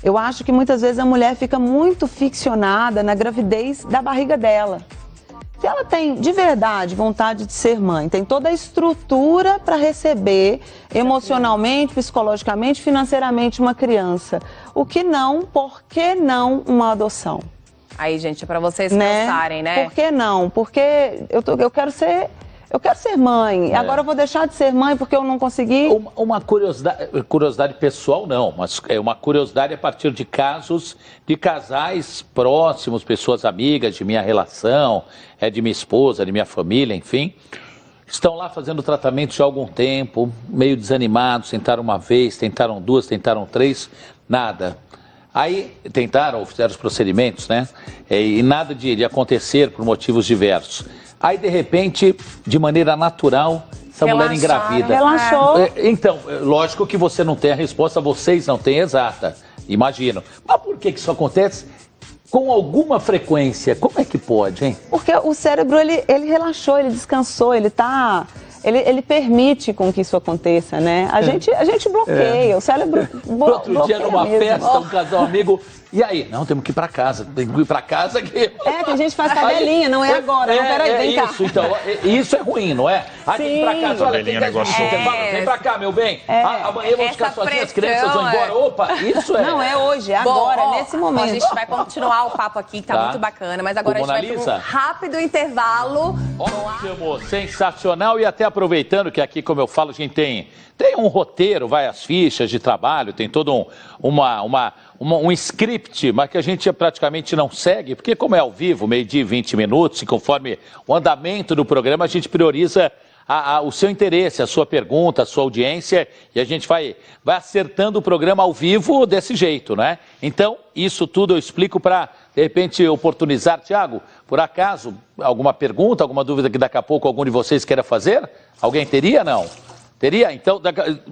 eu acho que muitas vezes a mulher fica muito ficcionada na gravidez da barriga dela. Se ela tem de verdade vontade de ser mãe, tem toda a estrutura para receber emocionalmente, psicologicamente, financeiramente uma criança, por que não uma adoção? Aí, gente, é para vocês pensarem, né? Por que não? Porque eu quero ser mãe. Agora eu vou deixar de ser mãe porque eu não consegui. Uma curiosidade pessoal não, mas é uma curiosidade a partir de casos de casais próximos, pessoas amigas de minha relação, de minha esposa, de minha família, enfim. Estão lá fazendo tratamento já há algum tempo, meio desanimados, tentaram uma vez, tentaram duas, tentaram três, nada. Aí tentaram, fizeram os procedimentos, né? E nada de acontecer por motivos diversos. Aí, de repente, de maneira natural, essa mulher engravida. Relaxou. Então, lógico que você não tem a resposta, vocês não têm exata, imagino. Mas por que isso acontece com alguma frequência? Como é que pode, hein? Porque o cérebro, ele relaxou, ele descansou, ele permite com que isso aconteça, né? A gente bloqueia, o cérebro bloqueia. Outro dia, numa festa, um casal amigo... E aí? Não, temos que ir pra casa. Tem que ir pra casa que... tem gente que faz cadelinha, não é agora. Não, peraí, vem cá. Isso, então. Isso é ruim, não é? Aí tem que ir pra casa. Olha, tem 10 minutos de intervalo. Vem pra cá, meu bem. Amanhã vão ficar sozinhas, as crianças vão embora. Opa, isso é... Não, é hoje, é agora, nesse momento. A gente vai continuar o papo aqui, que tá muito bacana. Mas agora a gente vai para um rápido intervalo. Ótimo, sensacional. E até aproveitando que aqui, como eu falo, a gente tem um roteiro, as fichas de trabalho, tem todo um um script, mas que a gente praticamente não segue, porque como é ao vivo, 12h e 20 minutos, e conforme o andamento do programa, a gente prioriza o seu interesse, a sua pergunta, a sua audiência, e a gente vai acertando o programa ao vivo desse jeito, né? Então, isso tudo eu explico para, de repente, oportunizar. Tiago, por acaso, alguma pergunta, alguma dúvida que daqui a pouco algum de vocês queira fazer? Alguém teria, não? Teria? Então,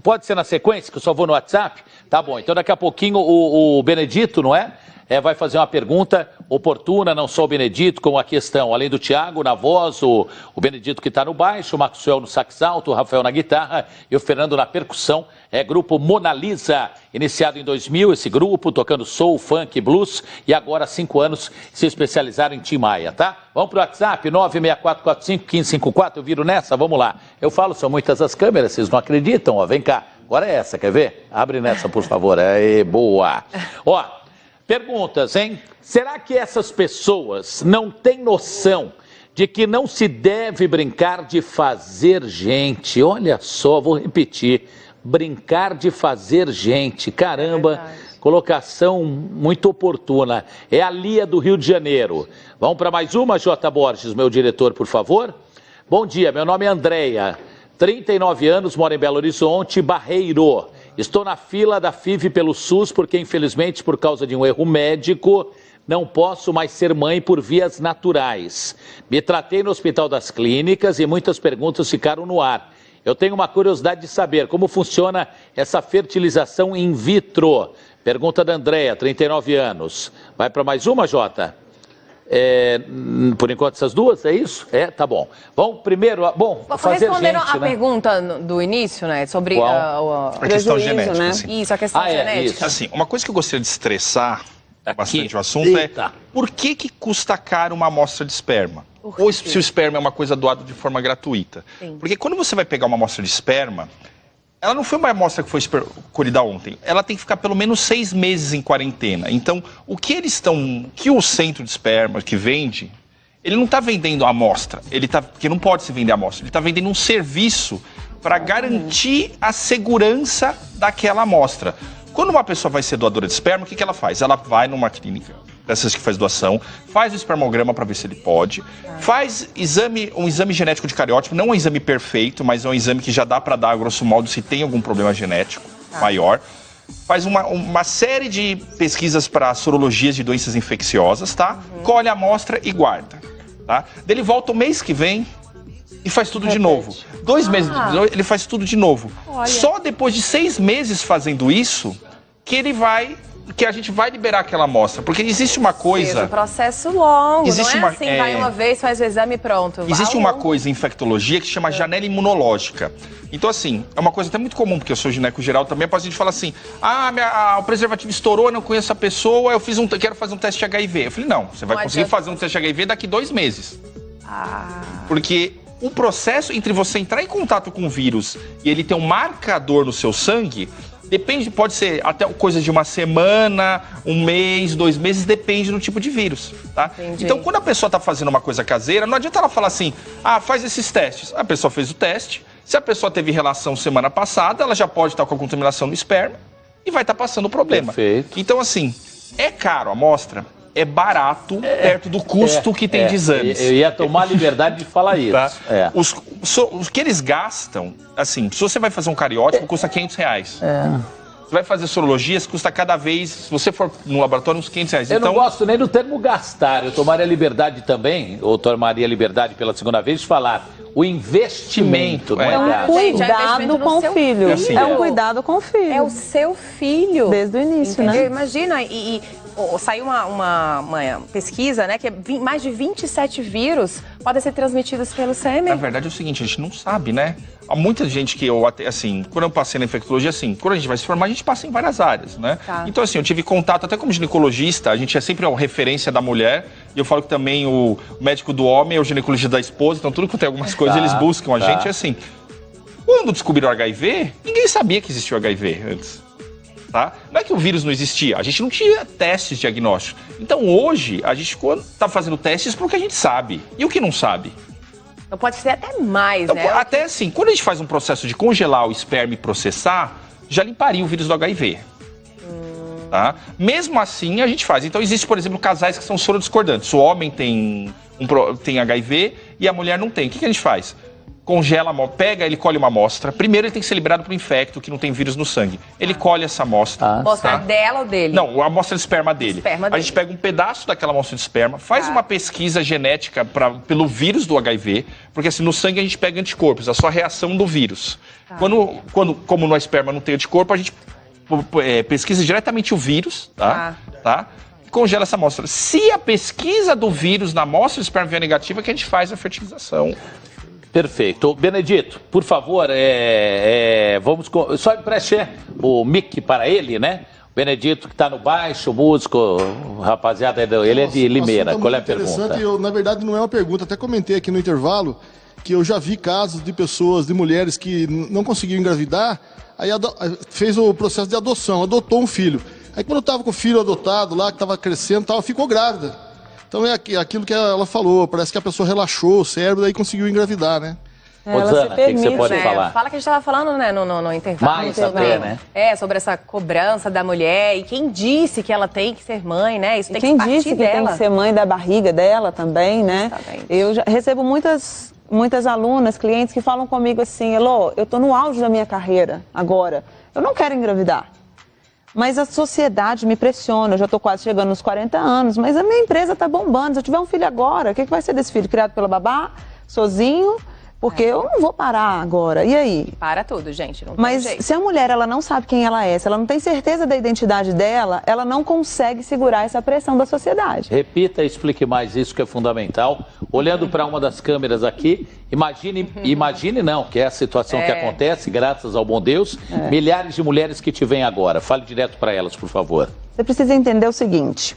pode ser na sequência, que eu só vou no WhatsApp? Tá bom, então daqui a pouquinho o Benedito, não é? Vai fazer uma pergunta oportuna, não só o Benedito, como a questão, além do Tiago, na voz, o Benedito que está no baixo, o Maxwell no sax alto, o Rafael na guitarra e o Fernando na percussão. Grupo Mona Lisa, iniciado em 2000, esse grupo, tocando soul, funk, blues, e agora há 5 anos se especializaram em Tim Maia, tá? Vamos pro WhatsApp, 964451554, eu viro nessa, vamos lá. Eu falo, são muitas as câmeras, vocês não acreditam, ó, vem cá. Agora é essa, quer ver? Abre nessa, por favor. Boa. Ó, perguntas, hein? Será que essas pessoas não têm noção de que não se deve brincar de fazer gente? Olha só, vou repetir. Brincar de fazer gente. Caramba, colocação muito oportuna. É a Lia do Rio de Janeiro. Vamos para mais uma, J. Borges, meu diretor, por favor. Bom dia, meu nome é Andréia. 39 anos, moro em Belo Horizonte, Barreiro. Estou na fila da FIV pelo SUS porque, infelizmente, por causa de um erro médico, não posso mais ser mãe por vias naturais. Me tratei no Hospital das Clínicas e muitas perguntas ficaram no ar. Eu tenho uma curiosidade de saber como funciona essa fertilização in vitro. Pergunta da Andréia, 39 anos. Vai para mais uma, Jota? Por enquanto essas duas, é isso? Tá bom. Vamos primeiro, fazer respondendo gente, a pergunta do início, né, sobre a questão genética, né? assim. Isso, a questão genética. Isso. Assim, uma coisa que eu gostaria de estressar bastante o assunto por que custa caro uma amostra de esperma? Ou se o esperma é uma coisa doada de forma gratuita. Sim. Porque quando você vai pegar uma amostra de esperma, ela não foi uma amostra que foi colhida ontem. Ela tem que ficar pelo menos 6 meses em quarentena. Então, que o centro de esperma que vende, ele não está vendendo a amostra. Porque não pode se vender a amostra. Ele está vendendo um serviço para garantir a segurança daquela amostra. Quando uma pessoa vai ser doadora de esperma, o que ela faz? Ela vai numa clínica dessas que faz doação, faz o espermograma para ver se ele pode, faz um exame genético de cariótipo, não é um exame perfeito, mas é um exame que já dá para dar, grosso modo, se tem algum problema genético maior. Faz uma série de pesquisas para sorologias de doenças infecciosas, tá? Colhe a amostra e guarda, tá? Daí ele volta o mês que vem e faz tudo de novo. 2 meses depois, ele faz tudo de novo. Olha. Só depois de 6 meses fazendo isso, que a gente vai liberar aquela amostra. Porque existe uma coisa... É um processo longo, não é assim, vai uma vez, faz o exame e pronto. Existe uma coisa em infectologia que se chama janela imunológica. Então, assim, é uma coisa até muito comum, porque eu sou gineco geral também, a gente fala assim, o preservativo estourou, eu não conheço a pessoa, quero fazer um teste de HIV. Eu falei, não, você vai conseguir fazer um teste de HIV daqui 2 meses. Porque o processo entre você entrar em contato com o vírus e ele ter um marcador no seu sangue... pode ser até coisa de 1 semana, 1 mês, 2 meses, depende do tipo de vírus, tá? Entendi. Então, quando a pessoa está fazendo uma coisa caseira, não adianta ela falar assim, faz esses testes. A pessoa fez o teste, se a pessoa teve relação semana passada, ela já pode estar com a contaminação no esperma e vai estar passando o problema. Perfeito. Então, assim, é caro a amostra, é barato perto do custo que tem de exames. Eu ia tomar a liberdade de falar isso. Tá? Os que eles gastam, assim, se você vai fazer um cariótipo, custa R$500. Você vai fazer sorologias, custa cada vez, se você for no laboratório, uns R$500. Eu não gosto nem do termo gastar, eu tomaria a liberdade também, ou tomaria a liberdade pela segunda vez, de falar o investimento. É um cuidado com o filho. É um cuidado com o filho. É o seu filho. Desde o início, né? Imagina, saiu uma pesquisa, né, que mais de 27 vírus podem ser transmitidos pelo sêmen. Na verdade é o seguinte, a gente não sabe, né? Há muita gente que quando eu passei na infectologia, quando a gente vai se formar, a gente passa em várias áreas, né? Tá. Então, eu tive contato até como ginecologista, a gente é sempre a referência da mulher, e eu falo que também o médico do homem é o ginecologista da esposa, então tudo que tem algumas coisas, eles buscam a gente, quando descobriram o HIV, ninguém sabia que existia o HIV antes. Tá? Não é que o vírus não existia, a gente não tinha testes diagnósticos. Então hoje a gente está fazendo testes porque a gente sabe. E o que não sabe? Então pode ser até mais, então, né? Até assim, quando a gente faz um processo de congelar o esperma e processar, já limparia o vírus do HIV. Tá? Mesmo assim, a gente faz. Então, existe, por exemplo, casais que são sorodiscordantes. O homem tem HIV e a mulher não tem. O que a gente faz? Congela, pega, ele colhe uma amostra. Primeiro ele tem que ser liberado para o infecto, que não tem vírus no sangue. Ele colhe essa amostra. Amostra dela ou dele? Não, a amostra de esperma dele. A gente pega um pedaço daquela amostra de esperma, faz uma pesquisa genética pelo vírus do HIV, porque assim, no sangue a gente pega anticorpos, a sua reação do vírus. Como no esperma não tem anticorpo, a gente pesquisa diretamente o vírus, tá? E congela essa amostra. Se a pesquisa do vírus na amostra de esperma vier negativa, que a gente faz a fertilização. Perfeito. Benedito, por favor, vamos... Só empreste o mic para ele, né? O Benedito, que está no baixo, músico, rapaziada, ele é de Limeira. Qual é a pergunta? Na verdade, não é uma pergunta. Até comentei aqui no intervalo que eu já vi casos de pessoas, de mulheres que não conseguiram engravidar, aí fez o processo de adoção, adotou um filho. Aí quando estava com o filho adotado lá, que estava crescendo, ficou grávida. Então é aquilo que ela falou, parece que a pessoa relaxou o cérebro e conseguiu engravidar, né? Rosana, o que você pode falar? Fala que a gente estava falando, né, no intervalo. Mais até, né? Sobre essa cobrança da mulher e quem disse que ela tem que ser mãe, né? Isso tem quem que partir disse que dela. tem que ser mãe da barriga dela também, né? Exatamente. Eu já recebo muitas alunas, clientes que falam comigo assim, Elô, eu tô no auge da minha carreira agora, eu não quero engravidar. Mas a sociedade me pressiona, eu já estou quase chegando nos 40 anos, mas a minha empresa está bombando. Se eu tiver um filho agora, o que vai ser desse filho? Criado pela babá, sozinho? Porque eu não vou parar agora. E aí? Para tudo, gente. Não tem Mas jeito. se a mulher ela não sabe quem ela é, se ela não tem certeza da identidade dela, ela não consegue segurar essa pressão da sociedade. Repita e explique mais isso que é fundamental. Olhando para uma das câmeras aqui, imagine não, que é a situação que acontece, graças ao bom Deus, milhares de mulheres que te veem agora. Fale direto para elas, por favor. Você precisa entender o seguinte,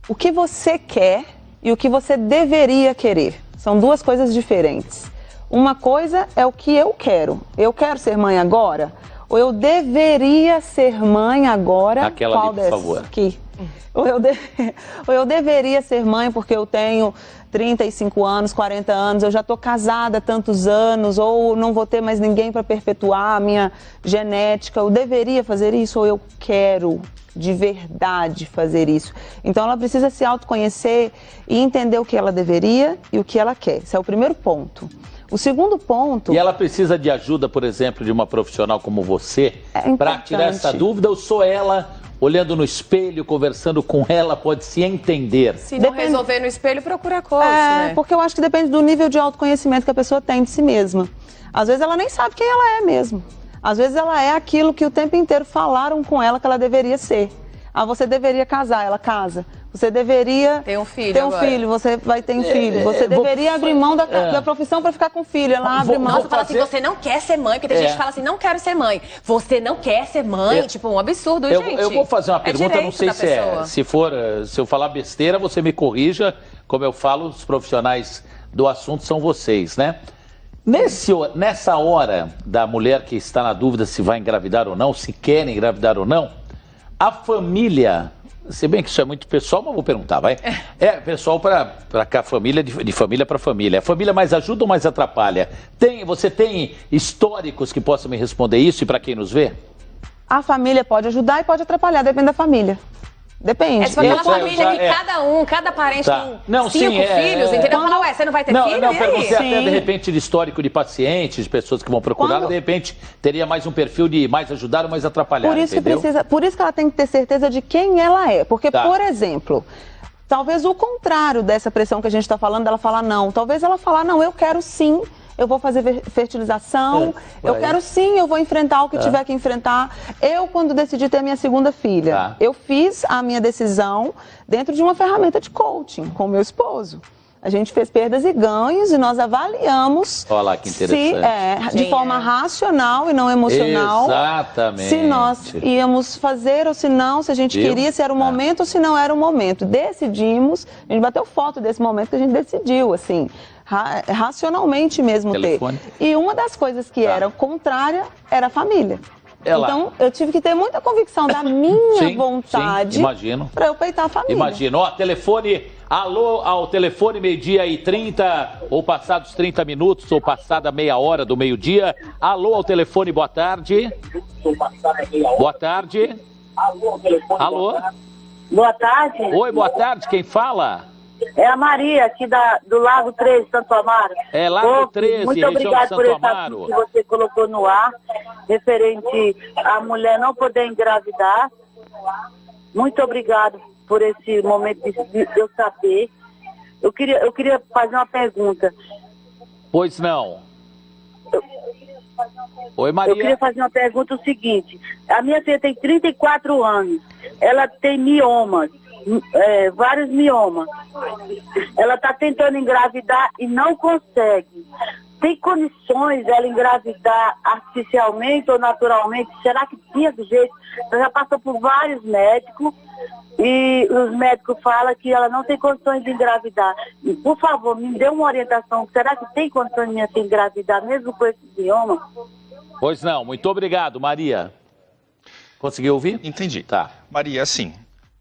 o que você quer e o que você deveria querer. São duas coisas diferentes. Uma coisa é o que eu quero. Eu quero ser mãe agora? Ou eu deveria ser mãe agora? Aquela ali, por favor. Aqui. Ou eu deveria ser mãe porque eu tenho 35 anos, 40 anos, eu já estou casada há tantos anos, ou não vou ter mais ninguém para perpetuar a minha genética. Eu deveria fazer isso ou eu quero de verdade fazer isso? Então ela precisa se autoconhecer e entender o que ela deveria e o que ela quer. Esse é o primeiro ponto. O segundo ponto... E ela precisa de ajuda, por exemplo, de uma profissional como você, para tirar essa dúvida, ou só ela, olhando no espelho, conversando com ela, pode se entender? Se não resolver no espelho, procura coach, né? Porque eu acho que depende do nível de autoconhecimento que a pessoa tem de si mesma. Às vezes ela nem sabe quem ela é mesmo. Às vezes ela é aquilo que o tempo inteiro falaram com ela que ela deveria ser. Você deveria casar, ela casa. Você deveria ter um filho, você vai ter um filho. Você deveria abrir mão da profissão para ficar com filho. Ela abre mão. Nossa, fala assim, você não quer ser mãe, porque tem gente que fala assim, não quero ser mãe. Você não quer ser mãe, tipo, um absurdo, gente. Eu vou fazer uma pergunta, não sei se eu falar besteira, você me corrija. Como eu falo, os profissionais do assunto são vocês, né? Nessa hora da mulher que está na dúvida se vai engravidar ou não, se quer engravidar ou não, a família, se bem que isso é muito pessoal, mas vou perguntar, vai? Pessoal para cá, família, de família para família. A família mais ajuda ou mais atrapalha? Você tem históricos que possam me responder isso e para quem nos vê? A família pode ajudar e pode atrapalhar, depende da família. Depende. É tipo aquela família que cada parente tem 5 filhos, entendeu? Fala, ué, você não vai ter filho? Não, perguntei até, de repente, de histórico de pacientes, de pessoas que vão procurar, de repente, teria mais um perfil de mais ajudar ou mais atrapalhar, entendeu? Por isso que ela tem que ter certeza de quem ela é. Porque, por exemplo, talvez o contrário dessa pressão que a gente está falando, dela falar não. Talvez ela falar, não, eu quero sim. Eu vou fazer fertilização, eu quero sim, eu vou enfrentar o que tiver que enfrentar. Eu, quando decidi ter minha segunda filha, eu fiz a minha decisão dentro de uma ferramenta de coaching com meu esposo. A gente fez perdas e ganhos e nós avaliamos de forma racional e não emocional. Exatamente. Se nós íamos fazer ou se não, se a gente queria, se era o momento ou se não era o momento. Decidimos, a gente bateu foto desse momento que a gente decidiu, assim, racionalmente mesmo ter. E uma das coisas que era contrária era a família. Então, eu tive que ter muita convicção da minha vontade para eu peitar a família. Imagino. Alô ao telefone, 12h30, ou passados 30 minutos, ou passada meia hora do meio-dia. Alô ao telefone, boa tarde. Boa tarde. Alô? Boa tarde. Oi, boa tarde. Quem fala? É a Maria, aqui do Lago 13, Santo Amaro. É, Lago 13, muito região obrigado de Santo por esse Amaro. assunto que você colocou no ar, referente à mulher não poder engravidar. Muito obrigado por esse momento de eu saber. Eu queria fazer uma pergunta. Pois não. Oi, Maria. Eu queria fazer uma pergunta o seguinte. A minha filha tem 34 anos. Ela tem miomas. Vários miomas. Ela está tentando engravidar e não consegue. Tem condições ela engravidar artificialmente ou naturalmente? Será que tinha do jeito? Ela já passou por vários médicos e os médicos falam que ela não tem condições de engravidar. E, por favor, me dê uma orientação. Será que tem condições de engravidar mesmo com esse mioma? Pois não. Muito obrigado, Maria. Conseguiu ouvir? Entendi. Tá. Maria, assim,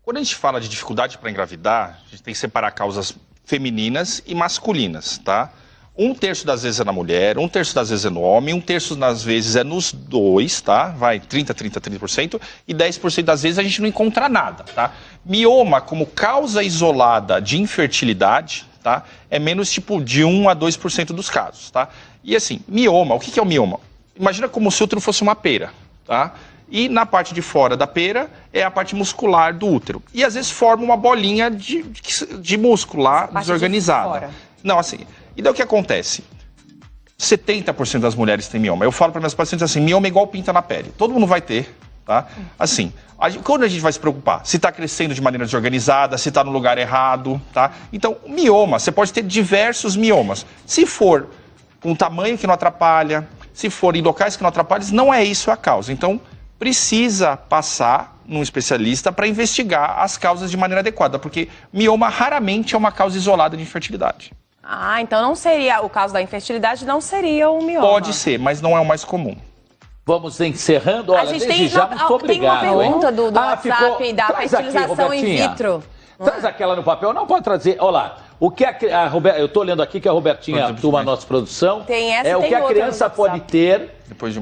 quando a gente fala de dificuldade para engravidar, a gente tem que separar causas femininas e masculinas, tá? 1/3 das vezes é na mulher, 1/3 das vezes é no homem, 1/3 das vezes é nos dois, tá? Vai 30%, e 10% das vezes a gente não encontra nada, tá? Mioma como causa isolada de infertilidade, tá? É menos tipo de 1 a 2% dos casos, tá? E assim, mioma, o que é o mioma? Imagina como se o útero fosse uma pera, tá? E na parte de fora da pera é a parte muscular do útero. E às vezes forma uma bolinha de músculo lá, desorganizada. Não, assim, e daí o que acontece? 70% das mulheres têm mioma. Eu falo para minhas pacientes assim, mioma é igual pinta na pele. Todo mundo vai ter, tá? Assim, quando a gente vai se preocupar? Se está crescendo de maneira desorganizada, se está no lugar errado, tá? Então, mioma, você pode ter diversos miomas. Se for com um tamanho que não atrapalha, se for em locais que não atrapalham, não é isso a causa. Então, precisa passar num especialista para investigar as causas de maneira adequada, porque mioma raramente é uma causa isolada de infertilidade. Ah, então não seria, o caso da infertilidade não seria o mioma. Pode ser, mas não é o mais comum. Vamos encerrando. Olha, a gente desde já, muito obrigado. Tem uma pergunta do ficou... WhatsApp da Traz fertilização aqui, in vitro. Traz aquela no papel. Não, pode trazer. Olha lá. O que a Roberta, eu estou lendo aqui que a Robertinha atua a nossa produção. Tem essa, é o que a criança pode ter depois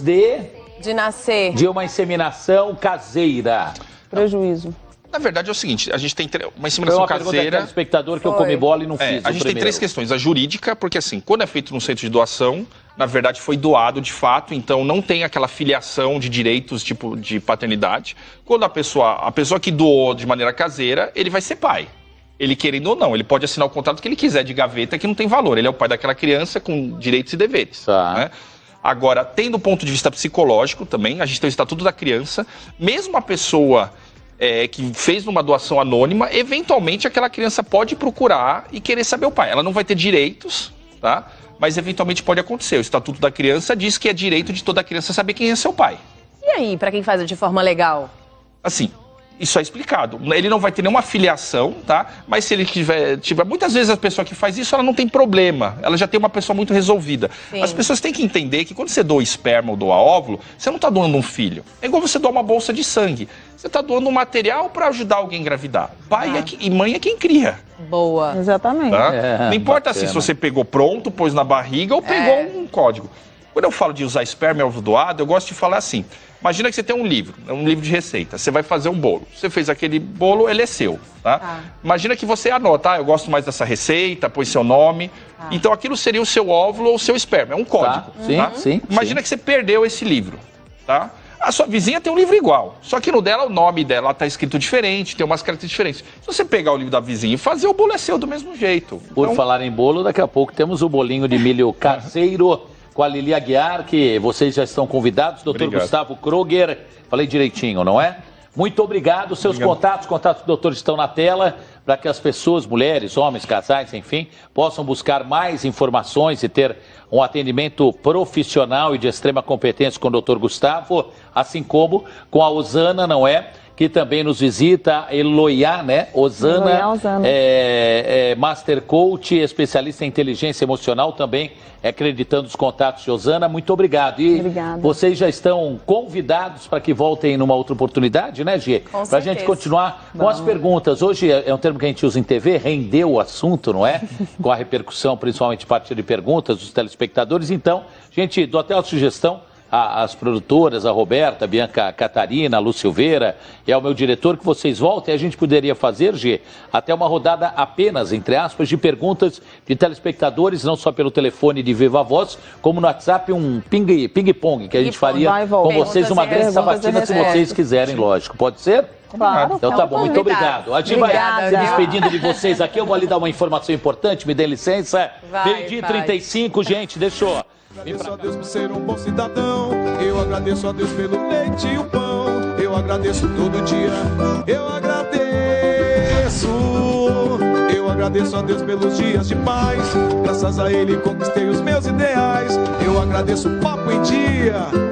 de nascer. De uma inseminação caseira. Prejuízo. Na verdade é o seguinte, a gente tem uma inseminação caseira... Foi uma espectador que eu comi bola e não fiz. A gente tem 3 questões. A jurídica, porque assim, quando é feito no centro de doação, na verdade foi doado de fato, então não tem aquela filiação de direitos tipo de paternidade. Quando a pessoa que doou de maneira caseira, ele vai ser pai. Ele querendo ou não, ele pode assinar o contrato que ele quiser de gaveta que não tem valor. Ele é o pai daquela criança com direitos e deveres. Né? Agora, tem do ponto de vista psicológico também, a gente tem o Estatuto da Criança, mesmo a pessoa... que fez uma doação anônima, eventualmente aquela criança pode procurar e querer saber o pai. Ela não vai ter direitos, tá? Mas eventualmente pode acontecer. O Estatuto da Criança diz que é direito de toda criança saber quem é seu pai. E aí, para quem faz de forma legal? Assim, isso é explicado. Ele não vai ter nenhuma filiação, tá? Mas se ele tiver... Muitas vezes a pessoa que faz isso, ela não tem problema. Ela já tem uma pessoa muito resolvida. Sim. As pessoas têm que entender que quando você doa esperma ou doa óvulo, você não está doando um filho. É igual você doar uma bolsa de sangue. Você está doando um material para ajudar alguém a engravidar. Pai e mãe é quem cria. Boa. Exatamente. Tá? Não importa assim, se você pegou pronto, pôs na barriga ou pegou um código. Quando eu falo de usar esperma e ovo doado, eu gosto de falar assim. Imagina que você tem um livro de receita. Você vai fazer um bolo. Você fez aquele bolo, ele é seu, tá? Imagina que você anota, eu gosto mais dessa receita, põe seu nome. Então aquilo seria o seu óvulo ou o seu esperma, é um código. Tá? Sim. Imagina que você perdeu esse livro, tá? A sua vizinha tem um livro igual, só que no dela, o nome dela está escrito diferente, tem umas características diferentes. Se você pegar o livro da vizinha e fazer, o bolo é seu do mesmo jeito. Por falar em bolo, daqui a pouco temos o bolinho de milho caseiro com a Lili Aguiar, que vocês já estão convidados. Dr. Gustavo Kroger, falei direitinho, não é? Muito obrigado. Seus contatos do doutor estão na tela para que as pessoas, mulheres, homens, casais, enfim, possam buscar mais informações e ter um atendimento profissional e de extrema competência com o doutor Gustavo, assim como com a Osana, não é? Que também nos visita, Eloiá, né? Osana, Master Coach, especialista em inteligência emocional, também acreditando os contatos de Osana. Muito obrigado. E vocês já estão convidados para que voltem numa outra oportunidade, né, Gê? Para a gente continuar com as perguntas. Hoje é um termo que a gente usa em TV, rendeu o assunto, não é? Com a repercussão, principalmente a partir de perguntas dos telespectadores. Então, gente, dou até a sugestão, às produtoras, a Roberta, a Bianca Catarina, a Lu Silveira e ao meu diretor que vocês voltem. A gente poderia fazer, Gê, até uma rodada apenas, entre aspas, de perguntas de telespectadores, não só pelo telefone de Viva Voz, como no WhatsApp, um ping-pong que a gente faria com vocês, uma grande sabatina, se vocês quiserem, lógico. Pode ser? Claro. Então tá bom, muito obrigado. A gente vai se despedindo de vocês aqui. Eu vou ali dar uma informação importante, me dê licença. Meio-dia 35, gente, deixou. Agradeço a Deus por ser um bom cidadão. Eu agradeço a Deus pelo leite e o pão. Eu agradeço todo dia. Eu agradeço. Eu agradeço a Deus pelos dias de paz. Graças a Ele conquistei os meus ideais. Eu agradeço o Papo em Dia.